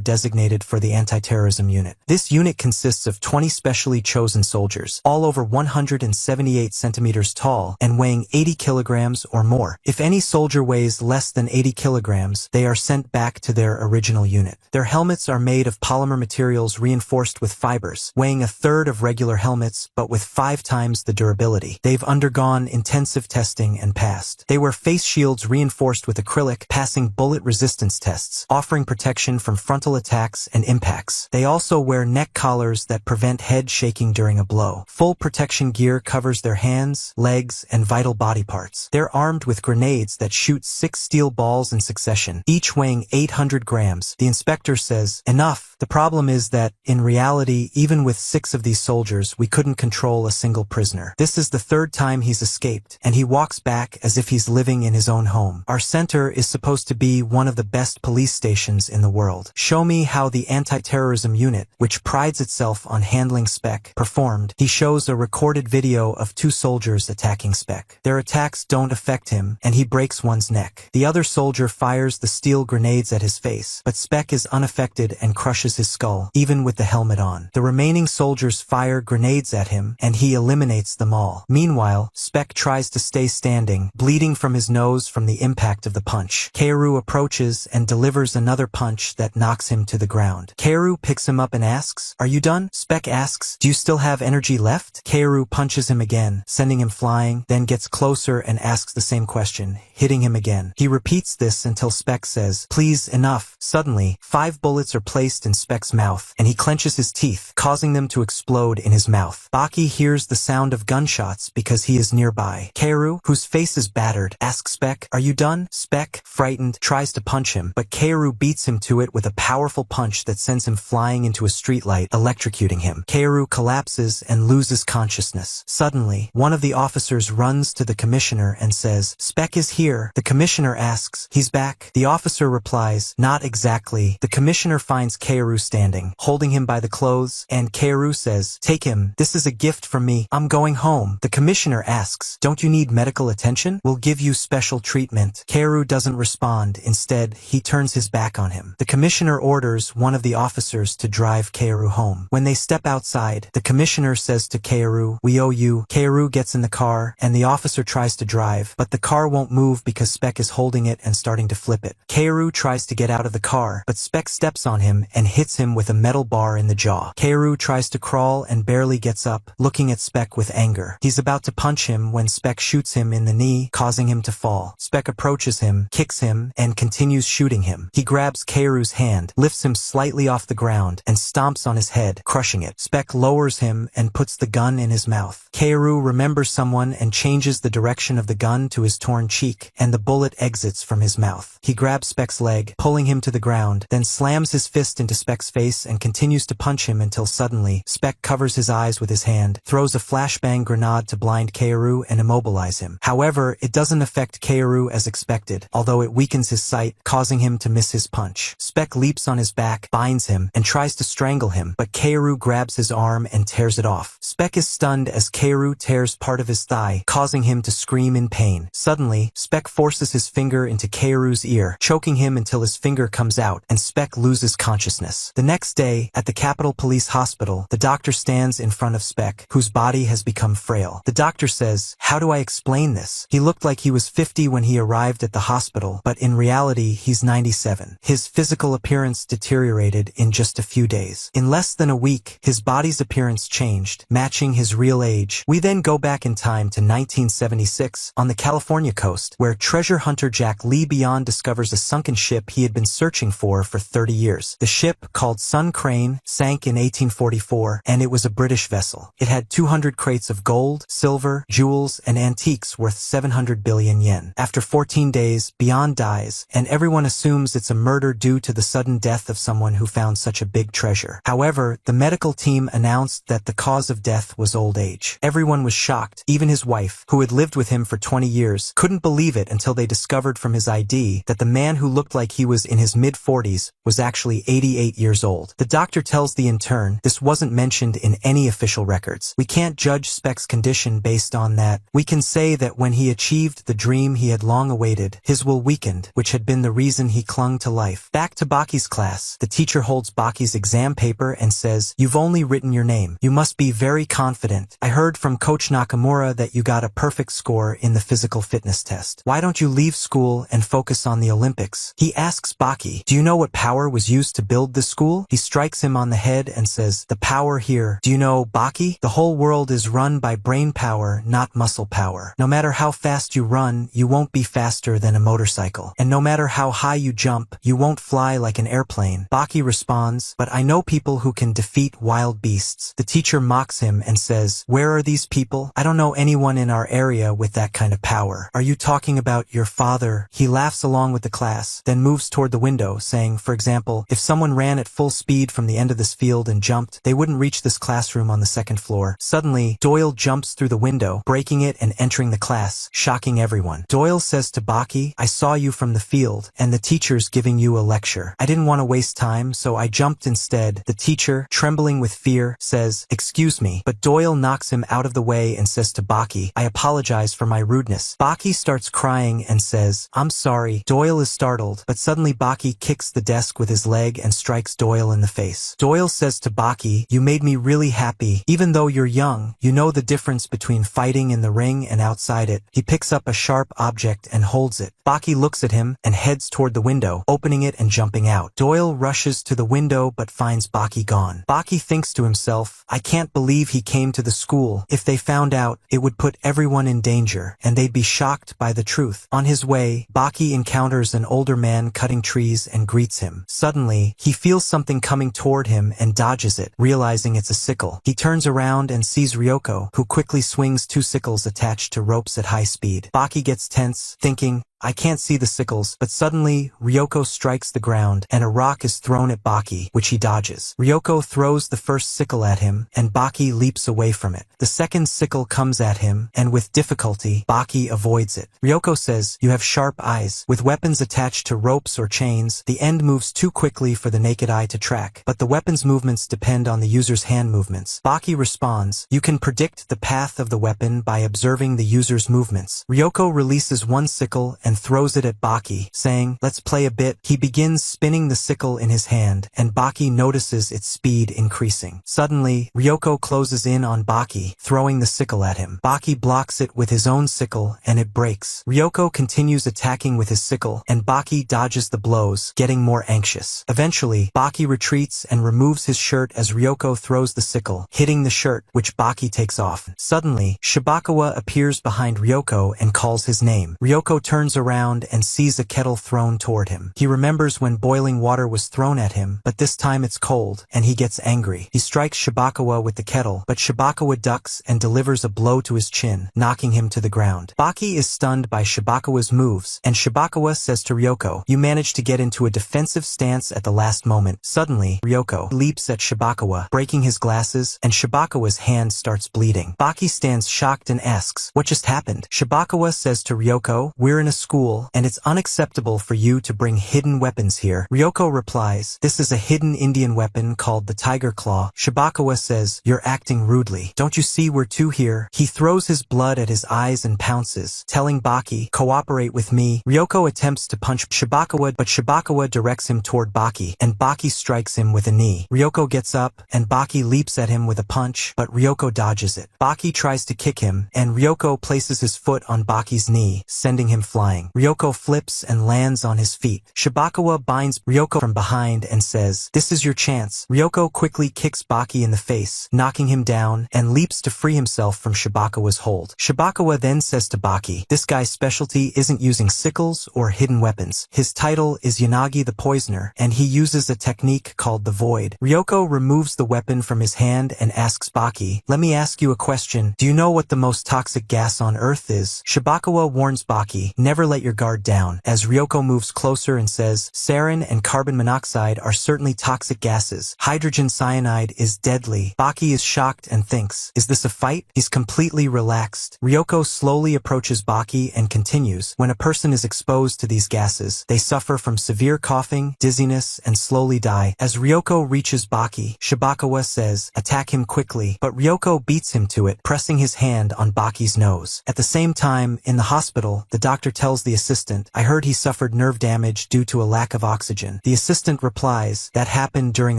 designated for the anti-terrorism unit. This unit consists of 20 specially chosen soldiers, all over 178 centimeters tall and weighing 80 kilograms or more. If any soldier weighs less than 80 kilograms, they are sent back to their original unit. Their helmets are made of polymer materials reinforced with fibers, weighing a third of regular helmets but with 5 times the durability. They've undergone intensive testing and passed. They wear face shields reinforced with acrylic, passing bullet resistance tests, offering protection from frontal attacks and impacts. They also wear neck collars that prevent head shaking during a blow. Full protection gear covers their hands, legs, and vital body parts. They're armed with grenades that shoot 6 steel balls in succession, each weighing 800 grams. The inspector says, "Enough. The problem is that, in reality, even with 6 of these soldiers, we couldn't control a single prisoner. This is the 3rd time he's escaped, and he walks back as if he's living in his own home. Our center is supposed to be one of the best police stations in the world. Show me how the anti-terrorism unit, which prides itself on handling Spec, performed." He shows a recorded video of 2 soldiers attacking Spec. Their attacks don't affect him, and he breaks one's neck. The other soldier fires the steel grenades at his face, but Spec is unaffected and crushes his skull, even with the helmet on. The remaining soldiers fire grenades at him, and he eliminates them all. Meanwhile, Spec tries to stay standing, bleeding from his nose from the impact of the punch. Kaoru approaches and delivers another punch that knocks him to the ground. Kaoru picks him up and asks, "Are you done?" Spec asks, "Do you still have energy left?" Kaoru punches him again, sending him flying, then gets closer and asks the same question, hitting him again. He repeats this until Spec says, "Please, enough." Suddenly, 5 bullets are placed in Spec's mouth, and he clenches his teeth, causing them to explode in his mouth. Baki hears the sound of gunshots because he is nearby. Kaoru, whose face is battered, asks Spec, "Are you done?" Spec, frightened, tries to punch him, but Kaoru beats him to it with a powerful punch that sends him flying into a streetlight, electrocuting him. Kaoru collapses and loses consciousness. Suddenly, one of the officers runs to the commissioner and says, "Spec is here." The commissioner asks, "He's back?" The officer replies, "Not exactly." The commissioner finds Kaoru standing, holding him by the clothes, and Kaoru says, "Take him. This is a gift from me. I'm going home." The commissioner asks, "Don't you need medical attention? We'll give you special treatment." Kaoru doesn't respond. Instead, he turns his back on him. The commissioner orders one of the officers to drive Kaoru home. When they step outside, the commissioner says to Kaoru, "We owe you." Kaoru gets in the car, and the officer tries to drive, but the car won't move because Spec is holding it and starting to flip it. Kaoru tries to get out of the car, but Spec steps on him and hits him with a metal bar in the jaw. Kaoru tries to crawl and barely gets up, looking at Spec with anger. He's about to punch him when Spec shoots him in the knee, causing him to fall. Spec approaches him, kicks him, and continues shooting him. He grabs Kaoru's hand, lifts him slightly off the ground, and stomps on his head, crushing it. Spec lowers him and puts the gun in his mouth. Kaoru remembers someone and changes the direction of the gun to his torn cheek, and the bullet exits from his mouth. He grabs Spec's leg, pulling him to the ground, then slams his fist into Spec's face and continues to punch him until suddenly, Spec covers his eyes with his hand, throws a flashbang grenade to blind Kaoru and immobilize him. However, it doesn't affect Kaoru as expected, although it weakens his sight, causing him to miss his punch. Spec leaps on his back, binds him, and tries to strangle him, but Kaoru grabs his arm and tears it off. Spec is stunned as Kaoru tears part of his thigh, causing him to scream in pain. Suddenly, Spec forces his finger into Kaoru's ear, choking him until his finger comes out, and Spec loses consciousness. The next day, at the Capitol Police Hospital, the doctor stands in front of Spec, whose body has become frail. The doctor says, "How do I explain this? He looked like he was 50 when he arrived at the hospital, but in reality, he's 97. His physical appearance deteriorated in just a few days. In less than a week, his body's appearance changed, matching his real age." We then go back in time to 1976, on the California coast, where treasure hunter Jack Lee Beyond discovers a sunken ship he had been searching for 30 years. The ship, called Sun Crane, sank in 1844, and it was a British vessel. It had 200 crates of gold, silver, jewels, and antiques worth 700 billion yen. After 14 days, Beyond dies, and everyone assumes it's a murder due to the sudden death of someone who found such a big treasure. However, the medical team announced that the cause of death was old age. Everyone was shocked. Even his wife, who had lived with him for 20 years, couldn't believe it until they discovered from his ID that the man who looked like he was in his mid-40s was actually 88 years old. The doctor tells the intern this wasn't mentioned in any official records. We can't judge Spec's condition based on that. We can say that when he achieved the dream he had long awaited, his will weakened, which had been the reason he clung to life. Back to Baki's class, the teacher holds Baki's exam paper and says, "You've only written your name. You must be very confident. I heard from Coach Nakamura that you got a perfect score in the physical fitness test. Why don't you leave school and focus on the Olympics?" He asks Baki, "Do you know what power was used to build this school?" He strikes him on the head and says, "The power here. Do you know, Baki? The whole world is run by brain power, not muscle power. No matter how fast you run, you won't be faster than a motorcycle. And no matter how high you jump, you won't fly like an airplane." Baki responds, "But I know people who can defeat wild beasts." The teacher mocks him and says, "Where are these people? I don't know anyone in our area with that kind of power. Are you talking about your father?" He laughs along with the class, then moves toward the window, saying, for example, if someone ran at full speed from the end of this field and jumped, they wouldn't reach this classroom on the second floor. Suddenly, Doyle jumps through the window, breaking it and entering the class, shocking everyone. Doyle says to Baki, "I saw you from the field, and the teacher's giving you a lecture. I didn't want to waste time, so I jumped instead." The teacher, trembling with fear, says, "Excuse me," but Doyle knocks him out of the way and says to Baki, "I apologize for my rudeness." Baki starts crying and says, "I'm sorry." Doyle is startled, but suddenly Baki kicks the desk with his leg and strikes Doyle in the face. Doyle says to Baki, "You made me really happy. Even though you're young, you know the difference between fighting in the ring and outside it." He picks up a sharp object and holds it. Baki looks at him and heads toward the window, opening it and jumping out. Doyle rushes to the window but finds Baki gone. Baki thinks to himself, "I can't believe he came to the school. If they found out, it would put everyone in danger, and they'd be shocked by the truth." On his way, Baki encounters an older man cutting trees and greets him. Suddenly, he feels something coming toward him and dodges it, realizing it's a sickle. He turns around and sees Ryoko, who quickly swings two sickles attached to ropes at high speed. Baki gets tense, thinking, "I can't see the sickles," but suddenly, Ryoko strikes the ground, and a rock is thrown at Baki, which he dodges. Ryoko throws the first sickle at him, and Baki leaps away from it. The second sickle comes at him, and with difficulty, Baki avoids it. Ryoko says, "You have sharp eyes. With weapons attached to ropes or chains, the end moves too quickly for the naked eye to track, but the weapon's movements depend on the user's hand movements." Baki responds, "You can predict the path of the weapon by observing the user's movements." Ryoko releases one sickle and throws it at Baki, saying, "Let's play a bit." He begins spinning the sickle in his hand, and Baki notices its speed increasing. Suddenly, Ryoko closes in on Baki, throwing the sickle at him. Baki blocks it with his own sickle, and it breaks. Ryoko continues attacking with his sickle, and Baki dodges the blows, getting more anxious. Eventually, Baki retreats and removes his shirt as Ryoko throws the sickle, hitting the shirt, which Baki takes off. Suddenly, Shibukawa appears behind Ryoko and calls his name. Ryoko turns around and sees a kettle thrown toward him. He remembers when boiling water was thrown at him, but this time it's cold, and he gets angry. He strikes Shibukawa with the kettle, but Shibukawa ducks and delivers a blow to his chin, knocking him to the ground. Baki is stunned by Shibukawa's moves, and Shibukawa says to Ryoko, "You managed to get into a defensive stance at the last moment." Suddenly, Ryoko leaps at Shibukawa, breaking his glasses, and Shibukawa's hand starts bleeding. Baki stands shocked and asks, "What just happened?" Shibukawa says to Ryoko, "We're in a school, and it's unacceptable for you to bring hidden weapons here." Ryoko replies, "This is a hidden Indian weapon called the Tiger Claw." Shibukawa says, "You're acting rudely. Don't you see we're two here?" He throws his blood at his eyes and pounces, telling Baki, "Cooperate with me." Ryoko attempts to punch Shibukawa, but Shibukawa directs him toward Baki, and Baki strikes him with a knee. Ryoko gets up, and Baki leaps at him with a punch, but Ryoko dodges it. Baki tries to kick him, and Ryoko places his foot on Baki's knee, sending him flying. Ryoko flips and lands on his feet. Shibukawa binds Ryoko from behind and says, "This is your chance." Ryoko quickly kicks Baki in the face, knocking him down, and leaps to free himself from Shibukawa's hold. Shibukawa then says to Baki, "This guy's specialty isn't using sickles or hidden weapons. His title is Yanagi the Poisoner, and he uses a technique called the Void." Ryoko removes the weapon from his hand and asks Baki, "Let me ask you a question. Do you know what the most toxic gas on Earth is?" Shibukawa warns Baki, "Never let your guard down, as Ryoko moves closer and says, sarin and carbon monoxide are certainly toxic gases. Hydrogen cyanide is deadly. Baki is shocked and thinks, is this a fight? He's completely relaxed. Ryoko slowly approaches Baki and continues, when a person is exposed to these gases, they suffer from severe coughing, dizziness, and slowly die. As Ryoko reaches Baki, Shibukawa says, attack him quickly, but Ryoko beats him to it, pressing his hand on Baki's nose. At the same time, in the hospital, the doctor tells the assistant, I heard he suffered nerve damage due to a lack of oxygen. The assistant replies, that happened during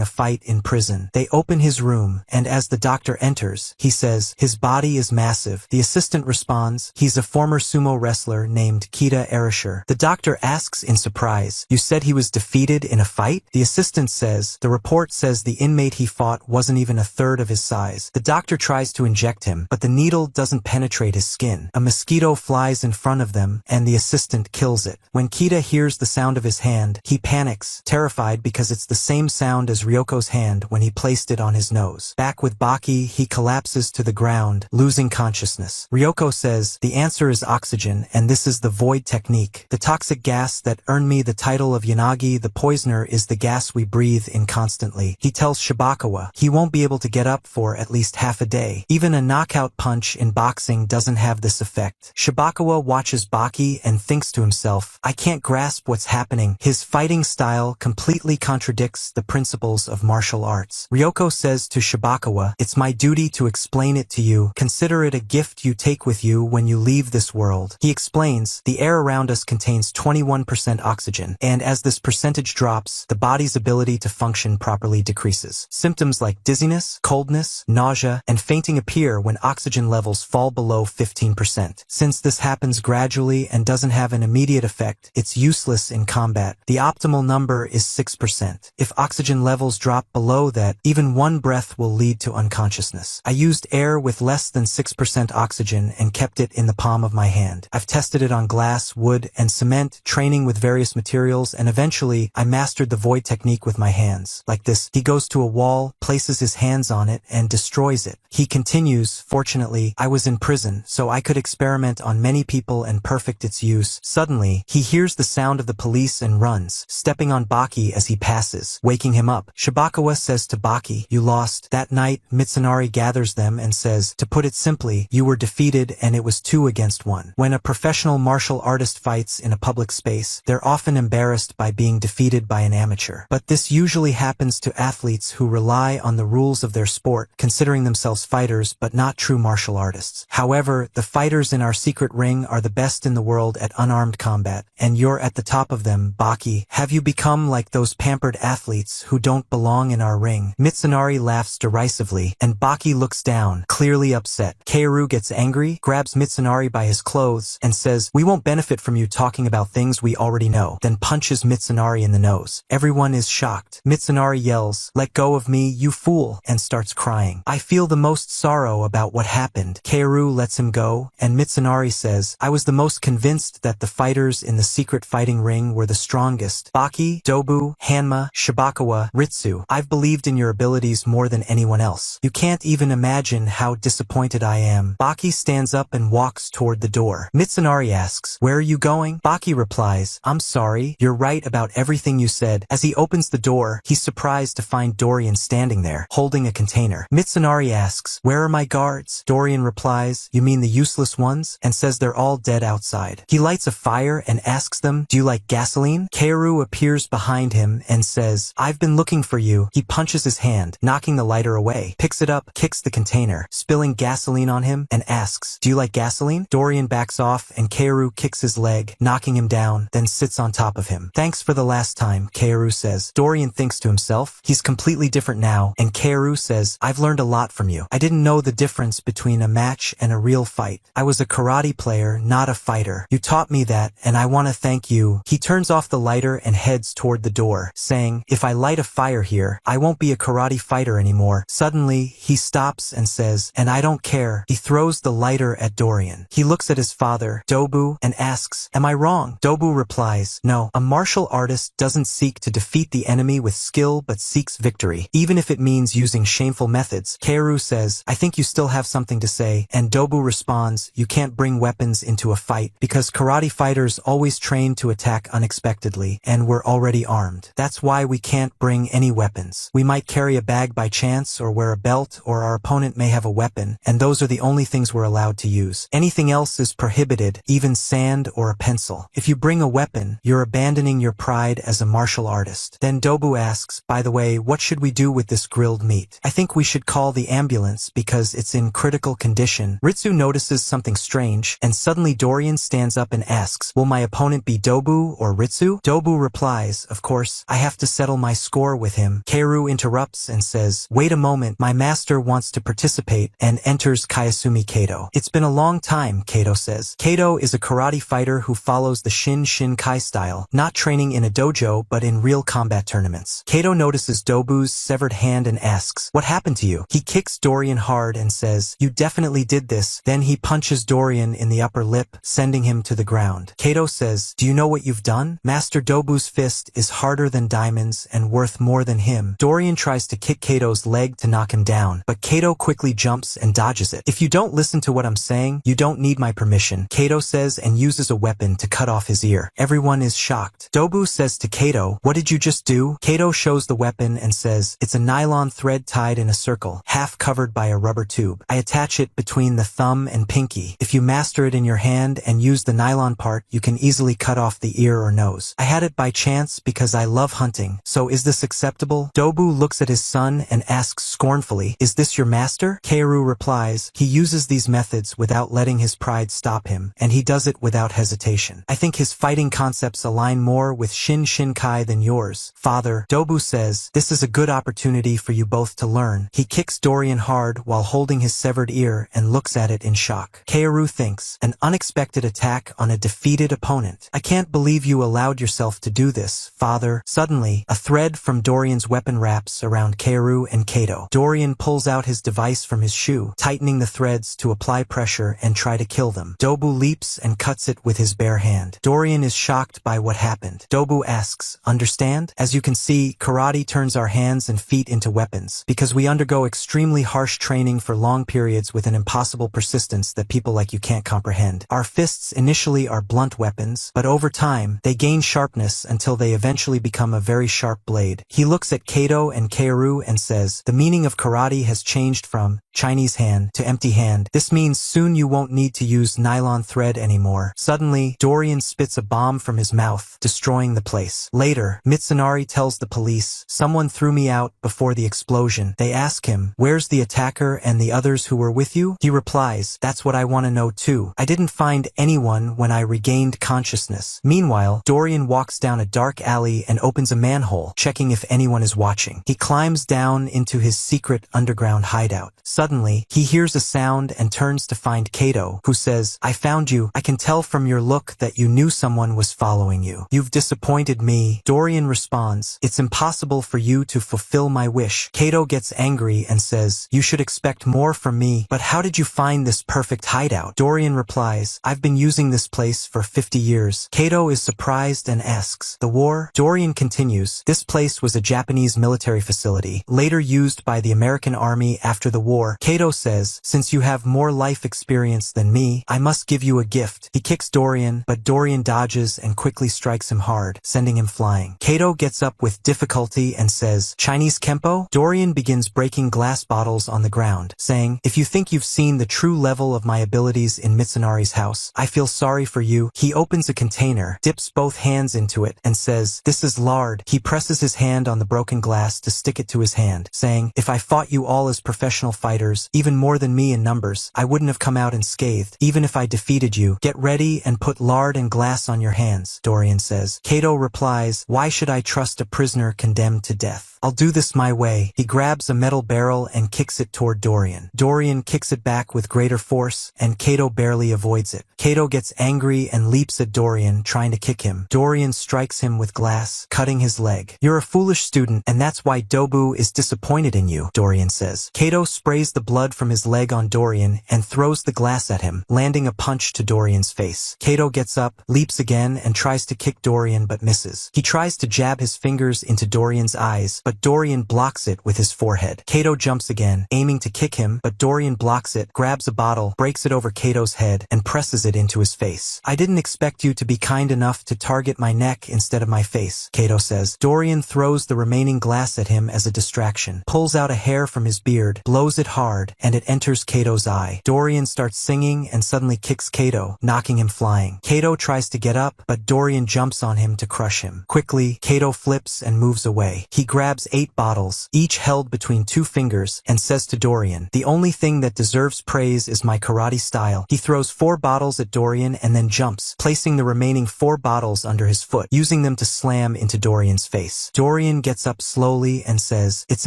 a fight in prison. They open his room, and as the doctor enters, he says, his body is massive. The assistant responds, he's a former sumo wrestler named Kita Erisher. The doctor asks in surprise, you said he was defeated in a fight? The assistant says, the report says the inmate he fought wasn't even a third of his size. The doctor tries to inject him, but the needle doesn't penetrate his skin. A mosquito flies in front of them, and the assistant kills it. When Kita hears the sound of his hand, he panics, terrified because it's the same sound as Ryoko's hand when he placed it on his nose. Back with Baki, he collapses to the ground, losing consciousness. Ryoko says, the answer is oxygen, and this is the void technique. The toxic gas that earned me the title of Yanagi the Poisoner is the gas we breathe in constantly. He tells Shibukawa he won't be able to get up for at least half a day. Even a knockout punch in boxing doesn't have this effect. Shibukawa watches Baki and thinks to himself, I can't grasp what's happening. His fighting style completely contradicts the principles of martial arts. Ryoko says to Shibukawa, it's my duty to explain it to you. Consider it a gift you take with you when you leave this world. He explains, the air around us contains 21% oxygen, and as this percentage drops, the body's ability to function properly decreases. Symptoms like dizziness, coldness, nausea, and fainting appear when oxygen levels fall below 15%. Since this happens gradually and doesn't have an immediate effect, it's useless in combat. The optimal number is 6%. If oxygen levels drop below that, even one breath will lead to unconsciousness. I used air with less than 6% oxygen and kept it in the palm of my hand. I've tested it on glass, wood, and cement, training with various materials, and eventually, I mastered the void technique with my hands. Like this, he goes to a wall, places his hands on it, and destroys it. He continues, fortunately, I was in prison, so I could experiment on many people and perfect its use. Suddenly, he hears the sound of the police and runs, stepping on Baki as he passes, waking him up. Shibukawa says to Baki, you lost. That night, Mitsunari gathers them and says, to put it simply, you were defeated and it was 2 against 1. When a professional martial artist fights in a public space, they're often embarrassed by being defeated by an amateur. But this usually happens to athletes who rely on the rules of their sport, considering themselves fighters but not true martial artists. However, the fighters in our secret ring are the best in the world at unarmed combat, and you're at the top of them, Baki. Have you become like those pampered athletes who don't belong in our ring? Mitsunari laughs derisively, and Baki looks down, clearly upset. Kaoru gets angry, grabs Mitsunari by his clothes, and says, we won't benefit from you talking about things we already know, then punches Mitsunari in the nose. Everyone is shocked. Mitsunari yells, let go of me, you fool, and starts crying. I feel the most sorrow about what happened. Kaoru lets him go, and Mitsunari says, I was the most convinced that the fighters in the secret fighting ring were the strongest. Baki, Dobu, Hanma, Shibukawa, Ritsu, I've believed in your abilities more than anyone else. You can't even imagine how disappointed I am. Baki stands up and walks toward the door. Mitsunari asks, where are you going? Baki replies, I'm sorry, you're right about everything you said. As he opens the door, he's surprised to find Dorian standing there, holding a container. Mitsunari asks, where are my guards? Dorian replies, you mean the useless ones? And says they're all dead outside. He lights a fire and asks them, do you like gasoline? Kaoru appears behind him and says, I've been looking for you. He punches his hand, knocking the lighter away, picks it up, kicks the container, spilling gasoline on him, and asks, do you like gasoline? Dorian backs off and Kaoru kicks his leg, knocking him down, then sits on top of him. Thanks for the last time, Kaoru says. Dorian thinks to himself, he's completely different now, and Kaoru says, I've learned a lot from you. I didn't know the difference between a match and a real fight. I was a karate player, not a fighter. You taught me that, and I want to thank you. He turns off the lighter and heads toward the door, saying, if I light a fire here, I won't be a karate fighter anymore. Suddenly, he stops and says, and I don't care. He throws the lighter at Dorian. He looks at his father, Dobu, and asks, am I wrong? Dobu replies, no, a martial artist doesn't seek to defeat the enemy with skill but seeks victory, even if it means using shameful methods. Kaoru says, I think you still have something to say, and Dobu responds, you can't bring weapons into a fight, because karate fighters always train to attack unexpectedly, and we're already armed. That's why we can't bring any weapons. We might carry a bag by chance or wear a belt, or our opponent may have a weapon, and those are the only things we're allowed to use. Anything else is prohibited, even sand or a pencil. If you bring a weapon, you're abandoning your pride as a martial artist. Then Dobu asks, by the way, what should we do with this grilled meat? I think we should call the ambulance because it's in critical condition. Ritsu notices something strange, and suddenly Dorian stands up and asks, will my opponent be Dobu or Ritsu? Dobu replies, of course, I have to settle my score with him. Keiru interrupts and says, wait a moment, my master wants to participate, and enters Kayasumi Kato. It's been a long time, Kato says. Kato is a karate fighter who follows the Shin Kai style, not training in a dojo but in real combat tournaments. Kato notices Dobu's severed hand and asks, what happened to you? He kicks Dorian hard and says, you definitely did this. Then he punches Dorian in the upper lip, sending him to the ground. Kato says, do you know what you've done? Master Dobu's fist is harder than diamonds and worth more than him. Dorian tries to kick Kato's leg to knock him down, but Kato quickly jumps and dodges it. If you don't listen to what I'm saying, you don't need my permission, Kato says, and uses a weapon to cut off his ear. Everyone is shocked. Dobu says to Kato, what did you just do? Kato shows the weapon and says, it's a nylon thread tied in a circle, half covered by a rubber tube. I attach it between the thumb and pinky. If you master it in your hand and use the nylon part, you can easily cut off the ear or nose. I had it by chance because I love hunting, so is this acceptable? Dobu looks at his son and asks scornfully, is this your master? Keiru replies, he uses these methods without letting his pride stop him, and he does it without hesitation. I think his fighting concepts align more with Shin Kai than yours, father. Dobu says, this is a good opportunity for you both to learn. He kicks Dorian hard while holding his severed ear and looks at it in shock. Keiru thinks, an unexpected attack on a defeated opponent. I can't believe you allowed yourself to do this, father. Suddenly, a thread from Dorian's weapon wraps around Keiru and Kato. Dorian pulls out his device from his shoe, tightening the threads to apply pressure and try to kill them. Dobu leaps and cuts it with his bare hand. Dorian is shocked by what happened. Dobu asks, understand? As you can see, karate turns our hands and feet into weapons, because we undergo extremely harsh training for long periods with an impossible persistence that people like you can't comprehend. Our fists initially are blunt weapons, but over time, they gain sharpness until they eventually become a very sharp blade. He looks at Kato and Keiru and says, the meaning of karate has changed from Chinese hand to empty hand. This means soon you won't need to use nylon thread anymore. Suddenly, Dorian spits a bomb from his mouth, destroying the place. Later, Mitsunari tells the police, someone threw me out before the explosion. They ask him, where's the attacker and the others who were with you? He replies, that's what I want to know too. I didn't find anyone when I regained consciousness. Meanwhile, Dorian walks down a dark alley and opens a manhole, checking if anyone is watching. He climbs down into his secret underground hideout. Suddenly, he hears a sound and turns to find Kato, who says, I found you. I can tell from your look that you knew someone was following you. You've disappointed me. Dorian responds, it's impossible for you to fulfill my wish. Kato gets angry and says, you should expect more from me. But how did you find this perfect hideout? Dorian replies, I've been using this place for 50 years. Kato is surprised and asks, the war? Dorian continues, this place was a Japanese military facility, later used by the American Army after the war. Kato says, since you have more life experience than me, I must give you a gift. He kicks Dorian, but Dorian dodges and quickly strikes him hard, sending him flying. Kato gets up with difficulty and says, Chinese Kempo? Dorian begins breaking glass bottles on the ground, saying, if you think you've seen the true level of my abilities in Mitsunari's house, I feel sorry for you. He opens a container, dips both hands into it, and says, this is lard. He presses his hand on the broken glass to stick it to his hand, saying, if I fought you all as professional fighters, even more than me in numbers, I wouldn't have come out unscathed. Even if I defeated you, get ready and put lard and glass on your hands, Dorian says. Kato replies, why should I trust a prisoner condemned to death? I'll do this my way. He grabs a metal barrel and kicks it toward Dorian. Dorian kicks it back with greater force, and Kato barely avoids it. Kato gets angry and leaps at Dorian, trying to kick him. Dorian strikes him with glass, cutting his leg. You're a foolish student, and that's why Dobu is disappointed in you, Dorian says. Kato sprays the blood from his leg on Dorian and throws the glass at him, landing a punch to Dorian's face. Kato gets up, leaps again, and tries to kick Dorian but misses. He tries to jab his fingers into Dorian's eyes, but but Dorian blocks it with his forehead. Kato jumps again, aiming to kick him, but Dorian blocks it, grabs a bottle, breaks it over Kato's head, and presses it into his face. I didn't expect you to be kind enough to target my neck instead of my face, Kato says. Dorian throws the remaining glass at him as a distraction, pulls out a hair from his beard, blows it hard, and it enters Kato's eye. Dorian starts singing and suddenly kicks Kato, knocking him flying. Kato tries to get up, but Dorian jumps on him to crush him. Quickly, Kato flips and moves away. He grabs 8 bottles, each held between 2 fingers, and says to Dorian, "The only thing that deserves praise is my karate style." He throws 4 bottles at Dorian and then jumps, placing the remaining 4 bottles under his foot, using them to slam into Dorian's face. Dorian gets up slowly and says, "It's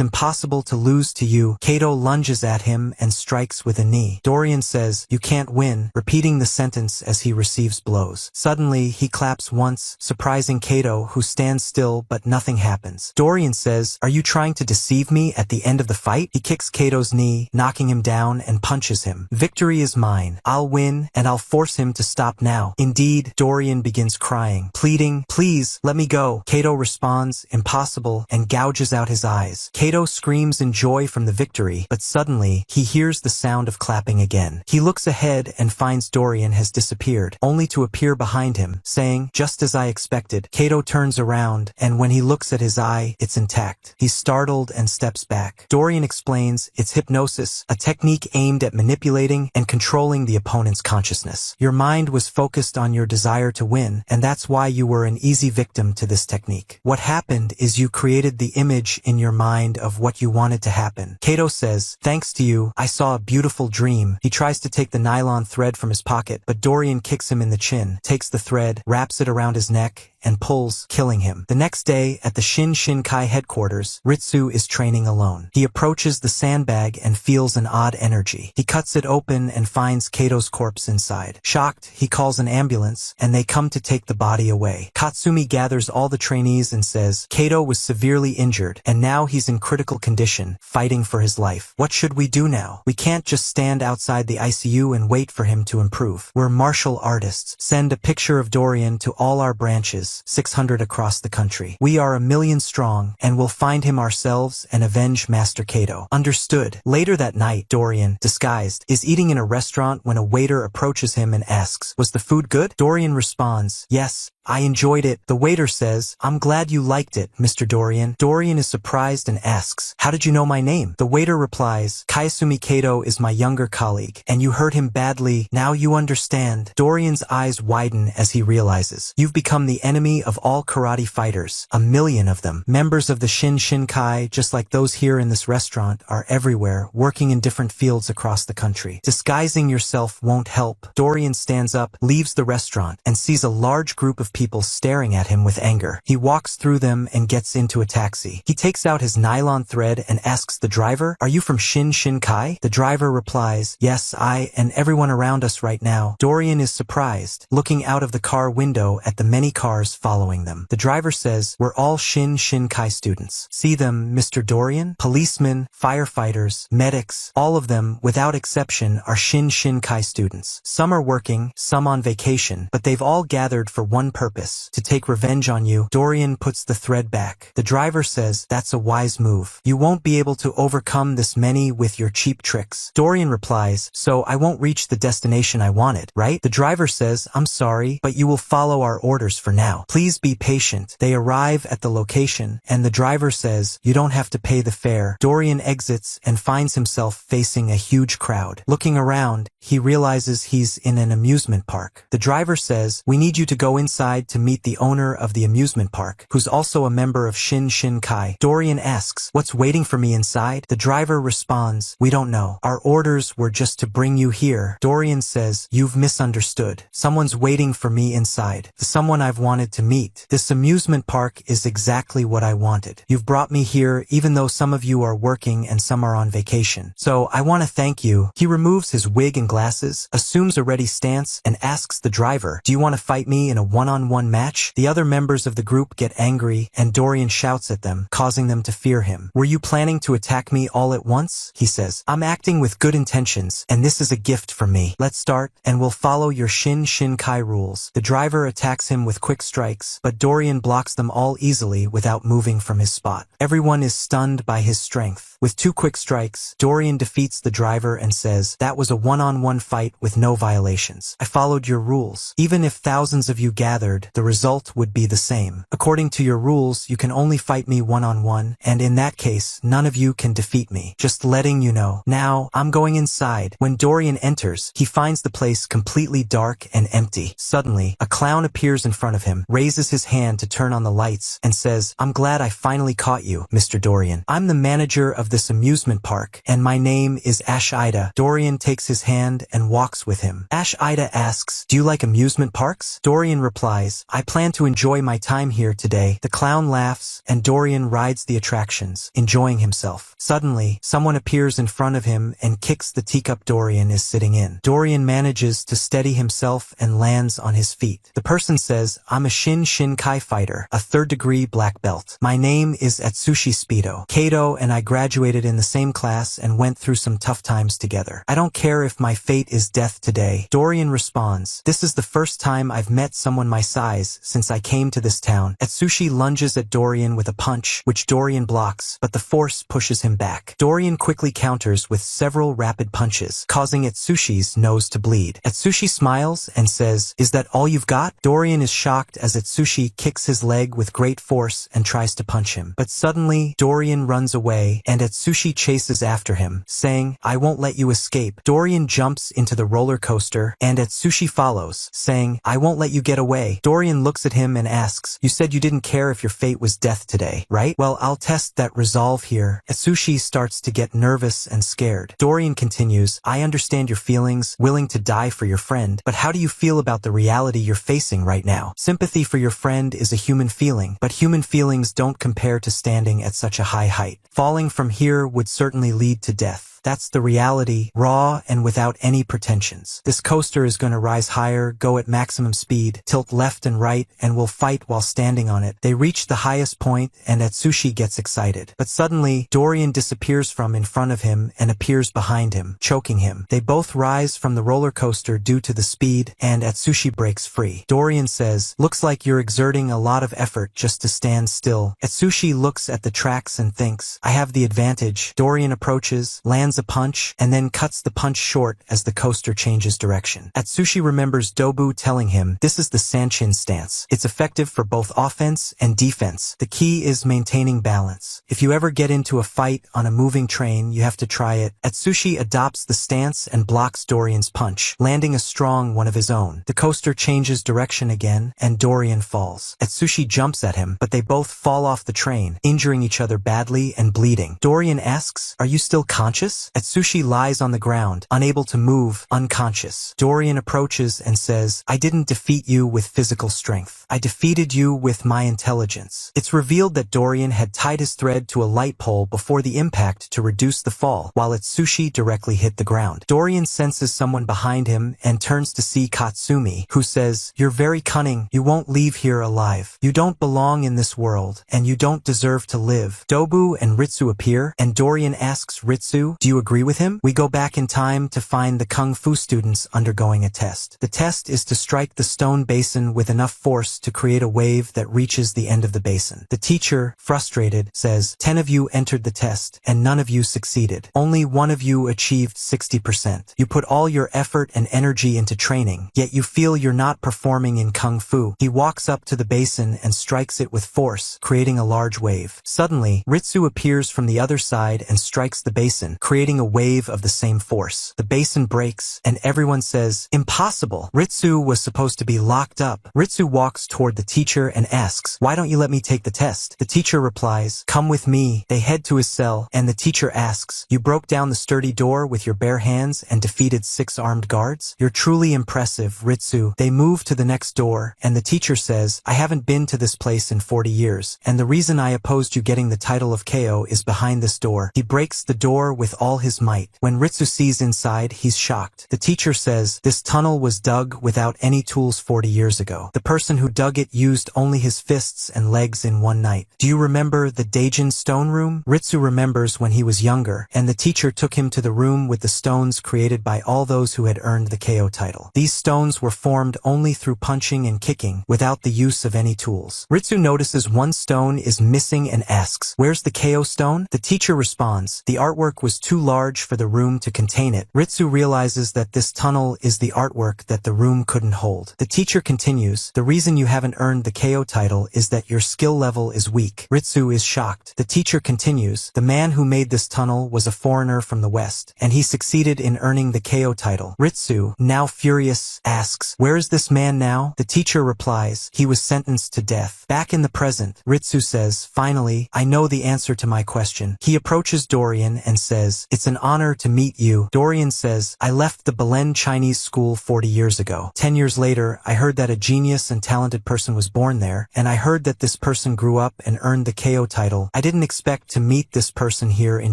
impossible to lose to you." Kato lunges at him and strikes with a knee. Dorian says, "You can't win," repeating the sentence as he receives blows. Suddenly, he claps once, surprising Kato, who stands still but nothing happens. Dorian says, "Are you trying to deceive me at the end of the fight?" He kicks Kato's knee, knocking him down, and punches him. "Victory is mine. I'll win, and I'll force him to stop now." Indeed, Dorian begins crying, pleading, "Please, let me go." Kato responds, "Impossible," and gouges out his eyes. Kato screams in joy from the victory, but suddenly, he hears the sound of clapping again. He looks ahead and finds Dorian has disappeared, only to appear behind him, saying, "Just as I expected." Kato turns around, and when he looks at his eye, it's intact. He's startled and steps back. Dorian explains, "It's hypnosis, a technique aimed at manipulating and controlling the opponent's consciousness. Your mind was focused on your desire to win, and that's why you were an easy victim to this technique. What happened is you created the image in your mind of what you wanted to happen." Kato says, "Thanks to you, I saw a beautiful dream." He tries to take the nylon thread from his pocket, but Dorian kicks him in the chin, takes the thread, wraps it around his neck, and pulls, killing him. The next day, at the Shin Shinkai headquarters, Ritsu is training alone. He approaches the sandbag and feels an odd energy. He cuts it open and finds Kato's corpse inside. Shocked, he calls an ambulance, and they come to take the body away. Katsumi gathers all the trainees and says, "Kato was severely injured, and now he's in critical condition, fighting for his life. What should we do now? We can't just stand outside the ICU and wait for him to improve. We're martial artists. Send a picture of Dorian to all our branches, 600 across the country. We are 1,000,000 strong, and we'll find him ourselves and avenge Master Kato." Understood. Later that night, Dorian, disguised, is eating in a restaurant when a waiter approaches him and asks, "Was the food good?" Dorian responds, "Yes, I enjoyed it." The waiter says, "I'm glad you liked it, Mr. Dorian." Dorian is surprised and asks, "How did you know my name?" The waiter replies, "Kayasumi Kato is my younger colleague, and you hurt him badly. Now you understand." Dorian's eyes widen as he realizes, "You've become the enemy of all karate fighters, 1,000,000 of them. Members of the Shin Shinkai, just like those here in this restaurant, are everywhere, working in different fields across the country. Disguising yourself won't help." Dorian stands up, leaves the restaurant, and sees a large group of people staring at him with anger. He walks through them and gets into a taxi. He takes out his nylon thread and asks the driver, "Are you from Shin Shinkai?" The driver replies, "Yes, I and everyone around us right now." Dorian is surprised, looking out of the car window at the many cars following them. The driver says, "We're all Shin Shinkai students. See them, Mr. Dorian? Policemen, firefighters, medics, all of them, without exception, are Shin Shinkai students. Some are working, some on vacation, but they've all gathered for one purpose, to take revenge on you." Dorian puts the thread back. The driver says, "That's a wise move. You won't be able to overcome this many with your cheap tricks." Dorian replies, "So I won't reach the destination I wanted, right?" The driver says, "I'm sorry, but you will follow our orders for now. Please be patient." They arrive at the location, and the driver says, "You don't have to pay the fare." Dorian exits and finds himself facing a huge crowd. Looking around, he realizes he's in an amusement park. The driver says, "We need you to go inside to meet the owner of the amusement park, who's also a member of Shin Shinkai." Dorian asks, "What's waiting for me inside?" The driver responds, "We don't know. Our orders were just to bring you here." Dorian says, "You've misunderstood. Someone's waiting for me inside. The someone I've wanted to meet. This amusement park is exactly what I wanted. You've brought me here even though some of you are working and some are on vacation. So I want to thank you." He removes his wig and glasses, assumes a ready stance, and asks the driver, "Do you want to fight me in a one-on-one match?" The other members of the group get angry, and Dorian shouts at them, causing them to fear him. "Were you planning to attack me all at once?" He says, "I'm acting with good intentions, and this is a gift from me. Let's start, and we'll follow your Shin Shinkai rules." The driver attacks him with quick strikes, but Dorian blocks them all easily without moving from his spot. Everyone is stunned by his strength. With 2 quick strikes, Dorian defeats the driver and says, "That was a one-on-one fight with no violations. I followed your rules. Even if thousands of you gathered, the result would be the same. According to your rules, you can only fight me one-on-one, and in that case, none of you can defeat me. Just letting you know. Now, I'm going inside." When Dorian enters, he finds the place completely dark and empty. Suddenly, a clown appears in front of him, raises his hand to turn on the lights, and says, "I'm glad I finally caught you, Mr. Dorian. I'm the manager of this amusement park, and my name is Ida." Dorian takes his hand and walks with him. Ida asks, "Do you like amusement parks?" Dorian replies, "I plan to enjoy my time here today." The clown laughs, and Dorian rides the attractions, enjoying himself. Suddenly, someone appears in front of him and kicks the teacup Dorian is sitting in. Dorian manages to steady himself and lands on his feet. The person says, "I'm a Shin-Kai fighter, a 3rd-degree black belt. My name is Atsushi Speedo. Kato and I graduated in the same class and went through some tough times together. I don't care if my fate is death today." Dorian responds, "This is the first time I've met someone my size since I came to this town." Atsushi lunges at Dorian with a punch, which Dorian blocks, but the force pushes him back. Dorian quickly counters with several rapid punches, causing Atsushi's nose to bleed. Atsushi smiles and says, "Is that all you've got?" Dorian is shocked as Atsushi kicks his leg with great force and tries to punch him. But suddenly, Dorian runs away, and Atsushi chases after him, saying, "I won't let you escape." Dorian jumps into the roller coaster, and Atsushi follows, saying, "I won't let you get away." Dorian looks at him and asks, "You said you didn't care if your fate was death today, right? Well, I'll test that resolve here." Atsushi starts to get nervous and scared. Dorian continues, "I understand your feelings, willing to die for your friend, but how do you feel about the reality you're facing right now? Sympathy for your friend is a human feeling, but human feelings don't compare to standing at such a high height. Falling from here would certainly lead to death. That's the reality, raw and without any pretensions. This coaster is going to rise higher, go at maximum speed, tilt left and right, and will fight while standing on it." They reach the highest point, and Atsushi gets excited. But suddenly, Dorian disappears from in front of him and appears behind him, choking him. They both rise from the roller coaster due to the speed, and Atsushi breaks free. Dorian says, "Looks like you're exerting a lot of effort just to stand still." Atsushi looks at the tracks and thinks, "I have the advantage." Dorian approaches, lands a punch, and then cuts the punch short as the coaster changes direction. Atsushi remembers Dobu telling him, "This is the Sanchin stance. It's effective for both offense and defense. The key is maintaining balance. If you ever get into a fight on a moving train, you have to try it." Atsushi adopts the stance and blocks Dorian's punch, landing a strong one of his own. The coaster changes direction again, and Dorian falls. Atsushi jumps at him, but they both fall off the train, injuring each other badly and bleeding. Dorian asks, "Are you still conscious?" Atsushi lies on the ground, unable to move, unconscious. Dorian approaches and says, "I didn't defeat you with physical strength. I defeated you with my intelligence." It's revealed that Dorian had tied his thread to a light pole before the impact to reduce the fall, while Atsushi directly hit the ground. Dorian senses someone behind him and turns to see Katsumi, who says, "You're very cunning. You won't leave here alive. You don't belong in this world, and you don't deserve to live." Dobu and Ritsu appear, and Dorian asks Ritsu, "Do you agree with him?" We go back in time to find the Kung Fu students undergoing a test. The test is to strike the stone basin with enough force to create a wave that reaches the end of the basin. The teacher, frustrated, says, 10 of you entered the test, and none of you succeeded. Only one of you achieved 60%. You put all your effort and energy into training, yet you feel you're not performing in Kung Fu." He walks up to the basin and strikes it with force, creating a large wave. Suddenly, Ritsu appears from the other side and strikes the basin, creating a wave of the same force. The basin breaks, and everyone says, "Impossible! Ritsu was supposed to be locked up." Ritsu walks toward the teacher and asks, "Why don't you let me take the test?" The teacher replies, "Come with me." They head to his cell, and the teacher asks, "You broke down the sturdy door with your bare hands and defeated 6 armed guards? You're truly impressive, Ritsu." They move to the next door, and the teacher says, "I haven't been to this place in 40 years, and the reason I opposed you getting the title of KO is behind this door." He breaks the door with all all his might. When Ritsu sees inside, he's shocked. The teacher says, this tunnel was dug without any tools 40 years ago. The person who dug it used only his fists and legs in one night. Do you remember the Daijin stone room? Ritsu remembers when he was younger, and the teacher took him to the room with the stones created by all those who had earned the KO title. These stones were formed only through punching and kicking, without the use of any tools. Ritsu notices one stone is missing and asks, where's the KO stone? The teacher responds, the artwork was too large for the room to contain it. Ritsu realizes that this tunnel is the artwork that the room couldn't hold. The teacher continues, the reason you haven't earned the KO title is that your skill level is weak. Ritsu is shocked. The teacher continues, the man who made this tunnel was a foreigner from the West, and he succeeded in earning the KO title. Ritsu, now furious, asks, where is this man now? The teacher replies, he was sentenced to death. Back in the present, Ritsu says, finally, I know the answer to my question. He approaches Dorian and says, it's an honor to meet you. Dorian says, I left the Belen Chinese school 40 years ago. 10 years later, I heard that a genius and talented person was born there, and I heard that this person grew up and earned the KO title. I didn't expect to meet this person here in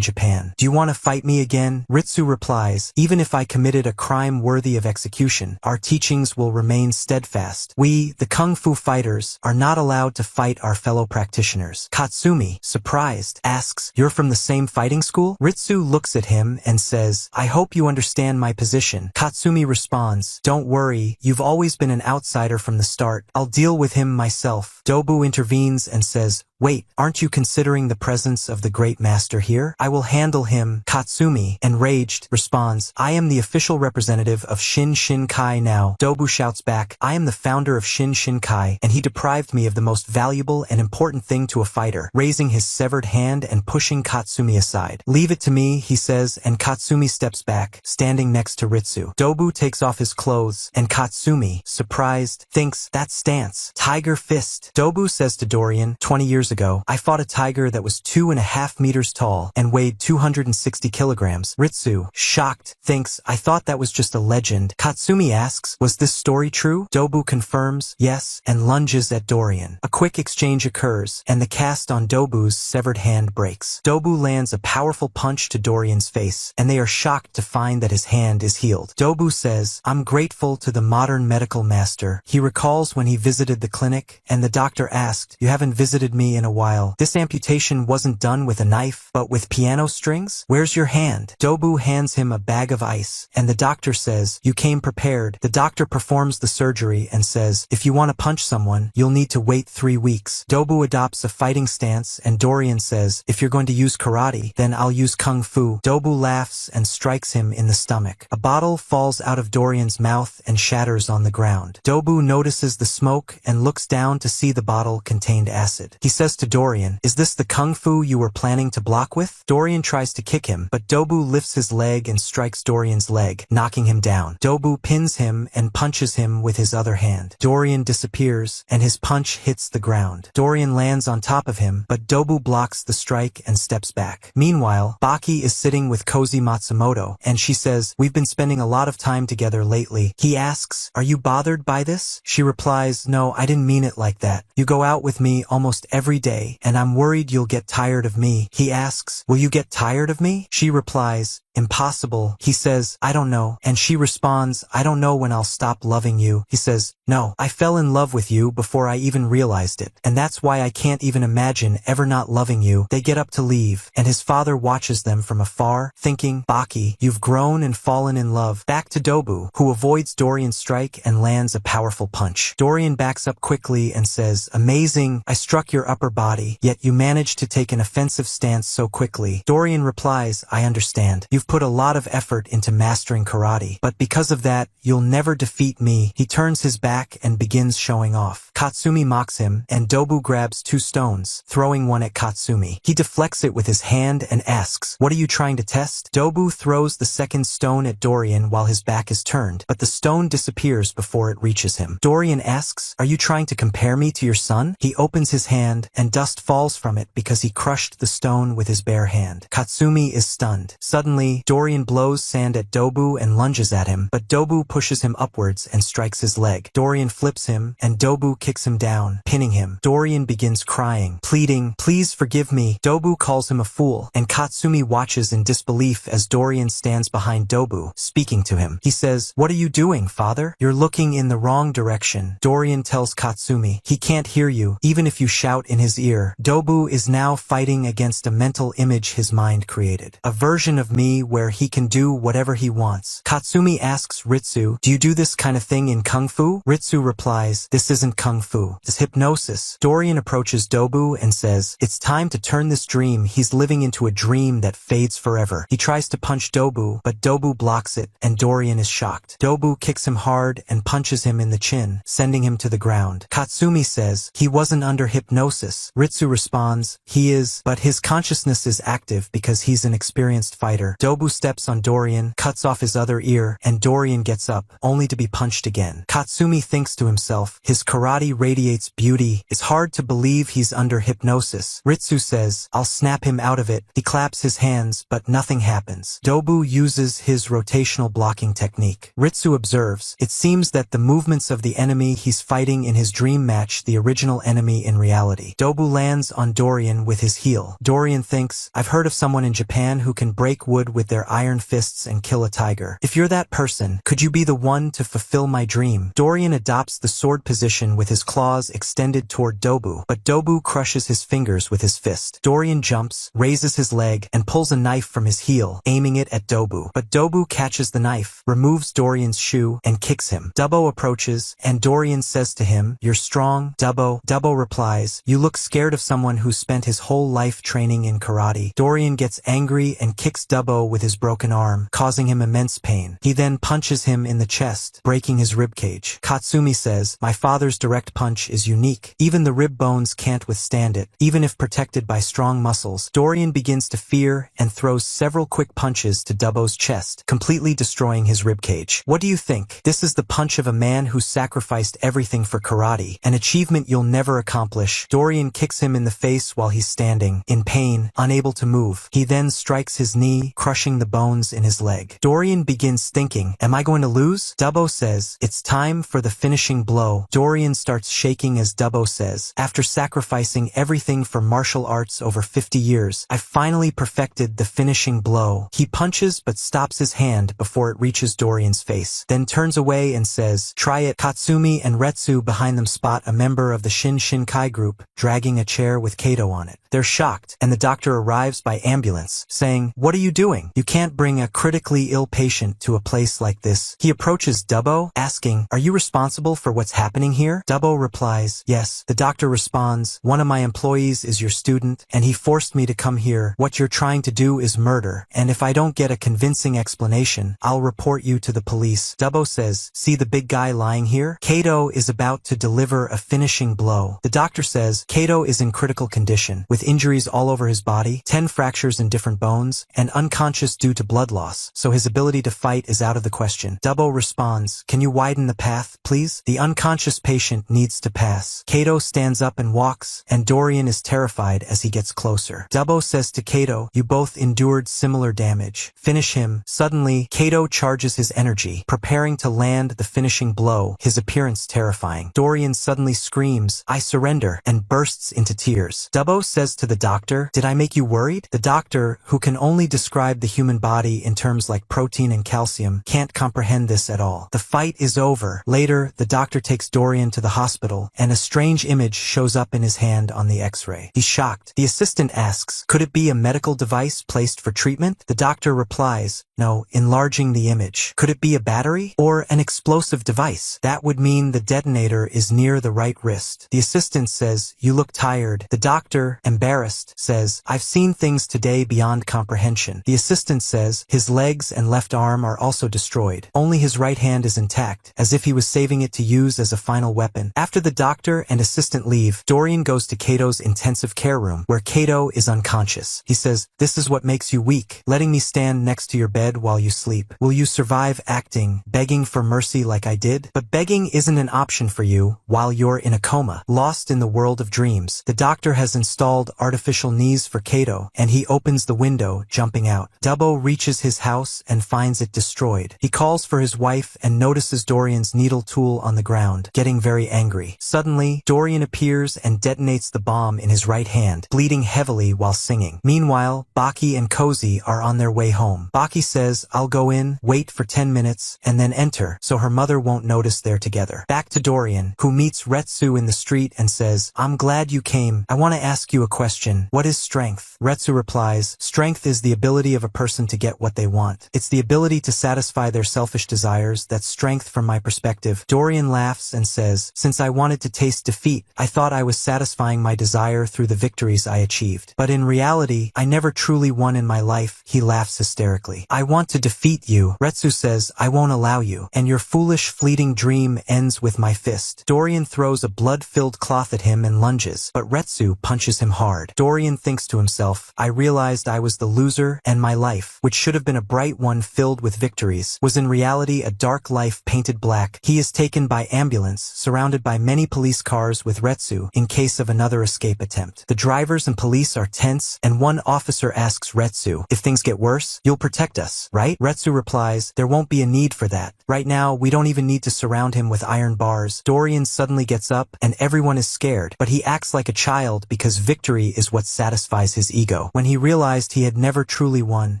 Japan. Do you want to fight me again? Ritsu replies, even if I committed a crime worthy of execution, our teachings will remain steadfast. We, the Kung Fu fighters, are not allowed to fight our fellow practitioners. Katsumi, surprised, asks, you're from the same fighting school? Ritsu looks at him and says, I hope you understand my position. Katsumi responds, don't worry, you've always been an outsider from the start. I'll deal with him myself. Dobu intervenes and says, wait, aren't you considering the presence of the great master here? I will handle him. Katsumi, enraged, responds, I am the official representative of Shin Shinkai now. Dobu shouts back, I am the founder of Shin Shinkai, and he deprived me of the most valuable and important thing to a fighter, raising his severed hand and pushing Katsumi aside. Leave it to me, he says, and Katsumi steps back, standing next to Ritsu. Dobu takes off his clothes, and Katsumi, surprised, thinks, that stance, tiger fist. Dobu says to Dorian, 20 years ago, I fought a tiger that was 2.5 meters tall and weighed 260 kilograms. Ritsu, shocked, thinks, I thought that was just a legend. Katsumi asks, was this story true? Dobu confirms, yes, and lunges at Dorian. A quick exchange occurs, and the cast on Dobu's severed hand breaks. Dobu lands a powerful punch to Dorian's face, and they are shocked to find that his hand is healed. Dobu says, I'm grateful to the modern medical master. He recalls when he visited the clinic, and the doctor asked, you haven't visited me in a while. This amputation wasn't done with a knife, but with piano strings? Where's your hand? Dobu hands him a bag of ice, and the doctor says, you came prepared. The doctor performs the surgery and says, if you want to punch someone, you'll need to wait 3 weeks. Dobu adopts a fighting stance, and Dorian says, if you're going to use karate, then I'll use kung fu. Dobu laughs and strikes him in the stomach. A bottle falls out of Dorian's mouth and shatters on the ground. Dobu notices the smoke and looks down to see the bottle contained acid. He says to Dorian, is this the kung fu you were planning to block with? Dorian tries to kick him, but Dobu lifts his leg and strikes Dorian's leg, knocking him down. Dobu pins him and punches him with his other hand. Dorian disappears, and his punch hits the ground. Dorian lands on top of him, but Dobu blocks the strike and steps back. Meanwhile, Baki is sitting with Kozi Matsumoto, and she says, we've been spending a lot of time together lately. He asks, are you bothered by this? She replies, no, I didn't mean it like that. You go out with me almost every day, and I'm worried you'll get tired of me. He asks, will you get tired of me? She replies, impossible. He says, I don't know. And she responds, I don't know when I'll stop loving you. He says, no, I fell in love with you before I even realized it. And that's why I can't even imagine ever not loving you. They get up to leave, and his father watches them from afar, thinking, Baki, you've grown and fallen in love. Back to Dobu, who avoids Dorian's strike and lands a powerful punch. Dorian backs up quickly and says, amazing, I struck your upper body, yet you managed to take an offensive stance so quickly. Dorian replies, I understand. You've put a lot of effort into mastering karate, but because of that, you'll never defeat me. He turns his back and begins showing off. Katsumi mocks him, and Dobu grabs 2 stones, throwing one at Katsumi. He deflects it with his hand and asks, what are you trying to test? Dobu throws the second stone at Dorian while his back is turned, but the stone disappears before it reaches him. Dorian asks, are you trying to compare me to your son? He opens his hand, and dust falls from it because he crushed the stone with his bare hand. Katsumi is stunned. Suddenly, Dorian blows sand at Dobu and lunges at him, but Dobu pushes him upwards and strikes his leg. Dorian flips him, and Dobu kicks him down, pinning him. Dorian begins crying, pleading, "Please forgive me." Dobu calls him a fool, and Katsumi watches in disbelief as Dorian stands behind Dobu, speaking to him. He says, "What are you doing, father? You're looking in the wrong direction." Dorian tells Katsumi, "He can't hear you, even if you shout in his ear." Dobu is now fighting against a mental image his mind created. A version of me where he can do whatever he wants. Katsumi asks Ritsu, "Do you do this kind of thing in Kung Fu?" Ritsu replies, "This isn't Kung Fu. It's hypnosis." Dorian approaches Dobu and says, "It's time to turn this dream he's living into a dream that fades forever." He tries to punch Dobu, but Dobu blocks it, and Dorian is shocked. Dobu kicks him hard and punches him in the chin, sending him to the ground. Katsumi says, "He wasn't under hypnosis." Ritsu responds, "He is, but his consciousness is active because he's an experienced fighter." Dobu steps on Dorian, cuts off his other ear, and Dorian gets up, only to be punched again. Katsumi thinks to himself, his karate radiates beauty. It's hard to believe he's under hypnosis. Ritsu says, "I'll snap him out of it." He claps his hands, but nothing happens. Dobu uses his rotational blocking technique. Ritsu observes, it seems that the movements of the enemy he's fighting in his dream match the original enemy in reality. Dobu lands on Dorian with his heel. Dorian thinks, "I've heard of someone in Japan who can break wood with their iron fists and kill a tiger. If you're that person, could you be the one to fulfill my dream?" Dorian adopts the sword position with his claws extended toward Dobu, but Dobu crushes his fingers with his fist. Dorian jumps, raises his leg, and pulls a knife from his heel, aiming it at Dobu. But Dobu catches the knife, removes Dorian's shoe, and kicks him. Dubbo approaches, and Dorian says to him, "You're strong, Dubbo." Dubbo replies, "You look scared of someone who spent his whole life training in karate." Dorian gets angry and kicks Dubbo with his broken arm, causing him immense pain. He then punches him in the chest, breaking his ribcage. Katsumi says, "My father's direct punch is unique. Even the rib bones can't withstand it, even if protected by strong muscles." Dorian begins to fear and throws several quick punches to Dubbo's chest, completely destroying his ribcage. "What do you think? This is the punch of a man who sacrificed everything for karate, an achievement you'll never accomplish." Dorian kicks him in the face while he's standing, in pain, unable to move. He then strikes his knee, crushing the bones in his leg. Dorian begins thinking, "Am I going to lose?" Dubbo says, "It's time for the finishing blow." Dorian starts shaking as Dubbo says, "After sacrificing everything for martial arts over 50 years, I finally perfected the finishing blow." He punches but stops his hand before it reaches Dorian's face, then turns away and says, "Try it." Katsumi and Retsu behind them spot a member of the Shin Shinkai group dragging a chair with Kato on it. They're shocked, and the doctor arrives by ambulance, saying, "What are you doing? You can't bring a critically ill patient to a place like this." He approaches Dubbo, asking, "Are you responsible for what's happening here?" Dubbo replies, "Yes." The doctor responds, "One of my employees is your student, and he forced me to come here. What you're trying to do is murder, and if I don't get a convincing explanation, I'll report you to the police." Dubbo says, "See the big guy lying here? Kato is about to deliver a finishing blow." The doctor says, "Kato is in critical condition, with injuries all over his body, 10 fractures in different bones, and unconscious due to blood loss, so his ability to fight is out of the question." Dubbo responds, "Can you widen the path, please? The unconscious patient needs to pass." Kato stands up and walks, and Dorian is terrified as he gets closer. Dubbo says to Kato, "You both endured similar damage. Finish him." Suddenly, Kato charges his energy, preparing to land the finishing blow, his appearance terrifying. Dorian suddenly screams, "I surrender," and bursts into tears. Dubbo says to the doctor, "Did I make you worried?" The doctor, who can only describe the human body in terms like protein and calcium, can't comprehend this at all. The fight is over. Later, the doctor takes Dorian to the hospital, and a strange image shows up in his hand on the x-ray. He's shocked. The assistant asks, "Could it be a medical device placed for treatment?" The doctor replies, "No, enlarging the image." "Could it be a battery? Or an explosive device? That would mean the detonator is near the right wrist." The assistant says, "You look tired." The doctor, embarrassed, says, "I've seen things today beyond comprehension." The assistant says, his legs and left arm are also destroyed. Only his right hand is intact, as if he was saving it to use as a final weapon. After the doctor and assistant leave, Dorian goes to Kato's intensive care room, where Kato is unconscious. He says, "This is what makes you weak, letting me stand next to your bed while you sleep. Will you survive acting, begging for mercy like I did?" But begging isn't an option for you while you're in a coma, lost in the world of dreams. The doctor has installed artificial knees for Kato, and he opens the window, jumping out. Dubbo reaches his house and finds it destroyed. He calls for his wife and notices Dorian's needle tool on the ground, getting very angry. Suddenly, Dorian appears and detonates the bomb in his right hand, bleeding heavily while singing. Meanwhile, Baki and Cozy are on their way home. Baki says, "I'll go in, wait for 10 minutes, and then enter, so her mother won't notice they're together." Back to Dorian, who meets Retsu in the street and says, "I'm glad you came. I want to ask you a question. What is strength?" Retsu replies, "Strength is the ability of a person to get what they want. It's the ability to satisfy their selfish desires. That's strength from my perspective." Dorian laughs and says, "Since I wanted to taste defeat, I thought I was satisfying my desire through the victories I achieved. But in reality, I never truly won in my life." He laughs hysterically. "I want to defeat you." Retsu says, "I won't allow you. And your foolish, fleeting dream ends with my fist." Dorian throws a blood-filled cloth at him and lunges, but Retsu punches him hard. Dorian thinks to himself, "I realized I was the loser, and my life, which should have been a bright one filled with victories, was in reality a dark life painted black." He is taken by ambulance, surrounded by many police cars with Retsu, in case of another escape attempt. The drivers and police are tense, and one officer asks Retsu, "If things get worse, you'll protect us, right?" Retsu replies, "There won't be a need for that. Right now, we don't even need to surround him with iron bars." Dorian suddenly gets up, and everyone is scared, but he acts like a child because victory is what satisfies his ego. When he realized he had never truly won,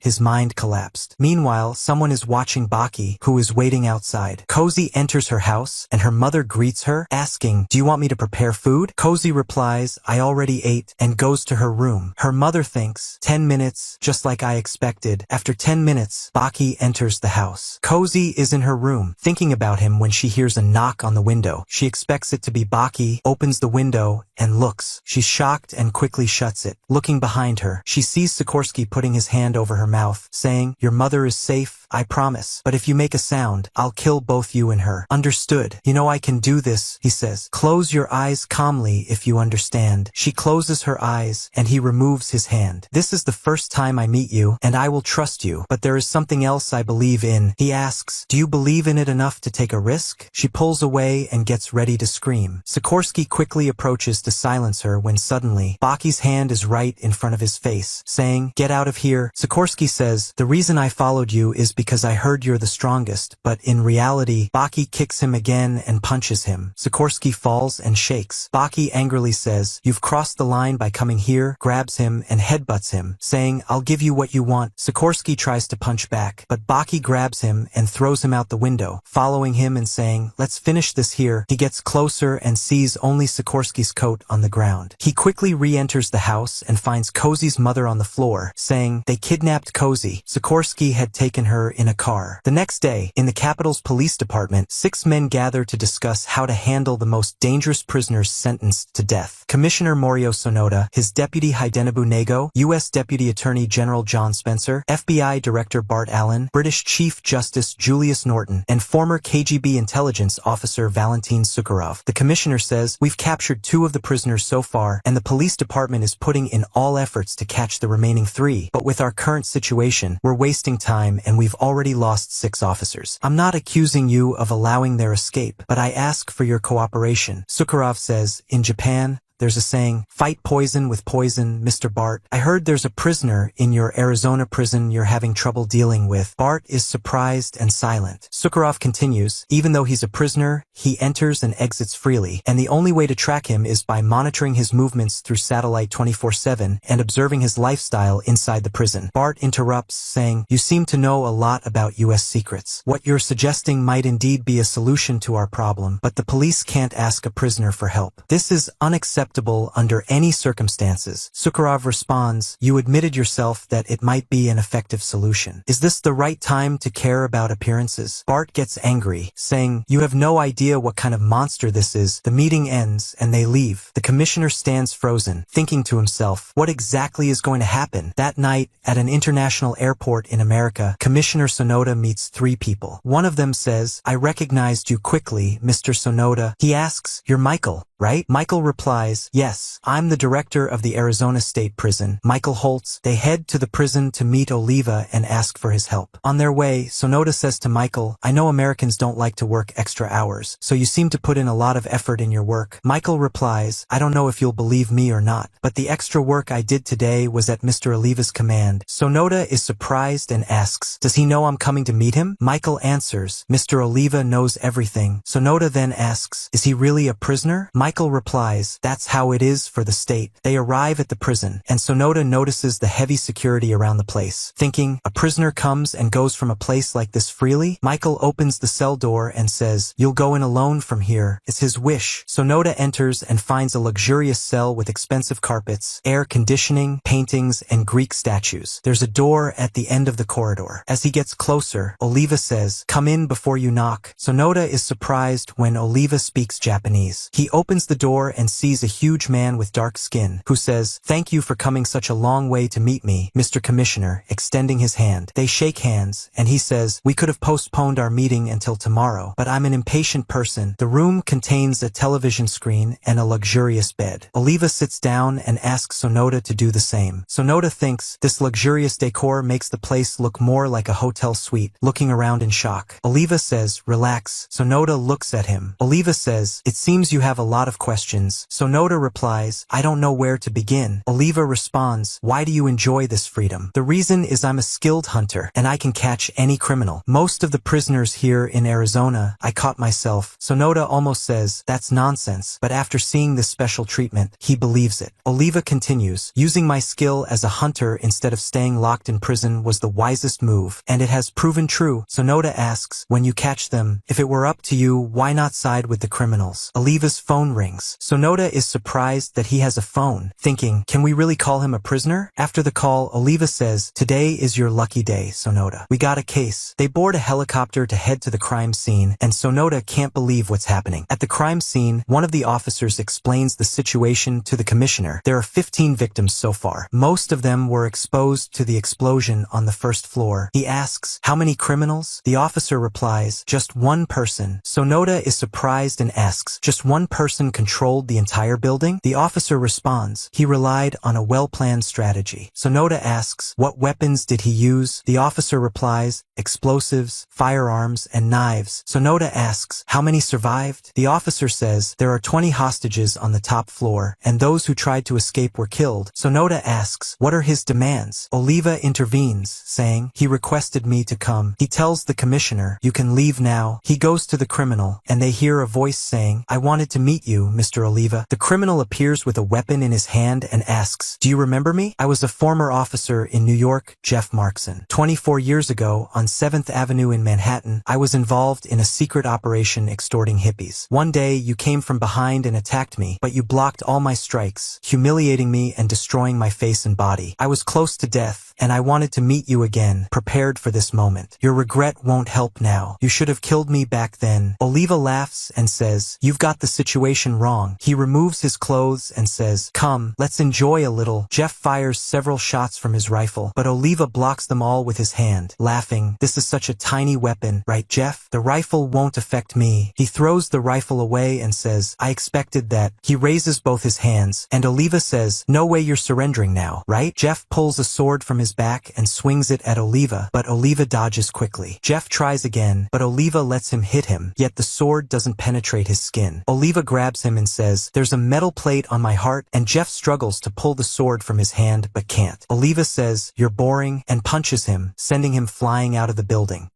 his mind collapsed. Meanwhile, someone is watching Baki, who is waiting outside. Cozy enters her house, and her mother greets her, asking, "Do you want me to prepare food?" Cozy replies, "I already ate," and goes to her room. Her mother thinks, 10 minutes, just like I expected. After 10 minutes, Baki enters the house. Cozy is in her room, thinking about him when she hears a knock on the window. She expects it to be Baki, opens the window, and looks. She's shocked and quickly shuts it. Looking behind her, she sees Sakorski putting his hand over her mouth, saying, "Your mother is safe, I promise. But if you make a sound, I'll kill both you and her." "Understood. You know I can do this," he says. "Close your eyes calmly if you understand." She closes her eyes, and he removes his hand. "This is the first time I meet you, and I will trust you. But there is something else I believe in." He asks, "Do you believe in it enough to take a risk?" She pulls away and gets ready to scream. Sakorski quickly approaches to silence her when suddenly, Baki's hand is right in front of his face, saying, "Get out of here." Sakorski says, "The reason I followed you is because I heard you're the strongest," but in reality, Baki kicks him again and punches him. Sakorski falls and shakes. Baki angrily says, "You've crossed the line by coming here," grabs him and headbutts him, saying, "I'll give you what you want." Sakorski tries to punch back, but Baki grabs him and throws him out the window, following him and saying, "Let's finish this here." He gets closer and sees only Sakorski's coat on the ground. He quickly re-enters the house and finds Cozy's mother on the floor, saying, "They kidnapped Cozy." Sakorski had taken her in a car. The next day, in the capital's police department, 6 men gather to discuss how to handle the most dangerous prisoners sentenced to death. Commissioner Morio Sonoda, his deputy Hidenabu Nego, U.S. Deputy Attorney General John Spencer, FBI Director Bart Allen, British Chief Justice Julius Norton, and former KGB intelligence officer Valentin Sukharov. The commissioner says, "We've captured 2 of the prisoners so far, and the police department is putting in all efforts to catch the remaining 3. But with our current situation, we're wasting time and we've already lost 6 officers. I'm not accusing you of allowing their escape, but I ask for your cooperation." Sukharov says, "In Japan, there's a saying, fight poison with poison, Mr. Bart. I heard there's a prisoner in your Arizona prison you're having trouble dealing with." Bart is surprised and silent. Sukharov continues, "Even though he's a prisoner, he enters and exits freely, and the only way to track him is by monitoring his movements through satellite 24/7 and observing his lifestyle inside the prison." Bart interrupts, saying, "You seem to know a lot about U.S. secrets. What you're suggesting might indeed be a solution to our problem, but the police can't ask a prisoner for help. This is unacceptable under any circumstances." Sukharov responds, "You admitted yourself that it might be an effective solution. Is this the right time to care about appearances?" Bart gets angry, saying, "You have no idea what kind of monster this is." The meeting ends, and they leave. The commissioner stands frozen, thinking to himself, what exactly is going to happen? That night, at an international airport in America, Commissioner Sonoda meets 3 people. One of them says, "I recognized you quickly, Mr. Sonoda." He asks, "You're Michael, right? Michael replies, yes, I'm the director of the Arizona State Prison. Michael Holtz. They head to the prison to meet Oliva and ask for his help. On their way, Sonoda says to Michael, I know Americans don't like to work extra hours, so you seem to put in a lot of effort in your work. Michael replies, I don't know if you'll believe me or not, but the extra work I did today was at Mr. Oliva's command. Sonoda is surprised and asks, does he know I'm coming to meet him? Michael answers, Mr. Oliva knows everything. Sonoda then asks, is he really a prisoner? Michael replies, that's how it is for the state. They arrive at the prison, and Sonoda notices the heavy security around the place. Thinking, a prisoner comes and goes from a place like this freely? Michael opens the cell door and says, you'll go in alone from here. It's his wish. Sonoda enters and finds a luxurious cell with expensive carpets, air conditioning, paintings, and Greek statues. There's a door at the end of the corridor. As he gets closer, Oliva says, come in before you knock. Sonoda is surprised when Oliva speaks Japanese. He opens the door and sees a huge man with dark skin, who says, thank you for coming such a long way to meet me, Mr. Commissioner, extending his hand. They shake hands, and he says, we could have postponed our meeting until tomorrow, but I'm an impatient person. The room contains a television screen and a luxurious bed. Oliva sits down and asks Sonoda to do the same. Sonoda thinks this luxurious decor makes the place look more like a hotel suite, looking around in shock. Oliva says, relax. Sonoda looks at him. Oliva says, it seems you have a lot of questions. Sonoda replies, I don't know where to begin. Oliva responds, why do you enjoy this freedom? The reason is I'm a skilled hunter, and I can catch any criminal. Most of the prisoners here in Arizona, I caught myself. Sonoda almost says, that's nonsense, but after seeing this special treatment, he believes it. Oliva continues, using my skill as a hunter instead of staying locked in prison was the wisest move, and it has proven true. Sonoda asks, when you catch them, if it were up to you, why not side with the criminals? Oliva's phone rings. Sonoda is surprised that he has a phone, thinking, can we really call him a prisoner? After the call, Oliva says, today is your lucky day, Sonoda. We got a case. They board a helicopter to head to the crime scene, and Sonoda can't believe what's happening. At the crime scene, one of the officers explains the situation to the commissioner. There are 15 victims so far. Most of them were exposed to the explosion on the first floor. He asks, how many criminals? The officer replies, just one person. Sonoda is surprised and asks, just one person controlled the entire building? The officer responds, he relied on a well-planned strategy. Sonoda asks, what weapons did he use? The officer replies, explosives, firearms, and knives. Sonoda asks, how many survived? The officer says, there are 20 hostages on the top floor, and those who tried to escape were killed. Sonoda asks, what are his demands? Oliva intervenes, saying, he requested me to come. He tells the commissioner, you can leave now. He goes to the criminal, and they hear a voice saying, I wanted to meet you, Mr. Oliva. The criminal appears with a weapon in his hand and asks, do you remember me? I was a former officer in New York, Jeff Markson. 24 years ago, on 7th Avenue in Manhattan, I was involved in a secret operation extorting hippies. One day, you came from behind and attacked me, but you blocked all my strikes, humiliating me and destroying my face and body. I was close to death, and I wanted to meet you again, prepared for this moment. Your regret won't help now. You should have killed me back then. Oliva laughs and says, you've got the situation wrong. He removes his clothes and says, come, let's enjoy a little. Jeff fires several shots from his rifle, but Oliva blocks them all with his hand, laughing, this is such a tiny weapon, right, Jeff? The rifle won't affect me. He throws the rifle away and says, I expected that. He raises both his hands, and Oliva says, no way you're surrendering now, right? Jeff pulls a sword from his back and swings it at Oliva, but Oliva dodges quickly. Jeff tries again, but Oliva lets him hit him, yet the sword doesn't penetrate his skin. Oliva grabs him and says, there's a metal plate on my heart, and Jeff struggles to pull the sword from his hand but can't. Oliva says, you're boring, and punches him, sending him flying out of the building.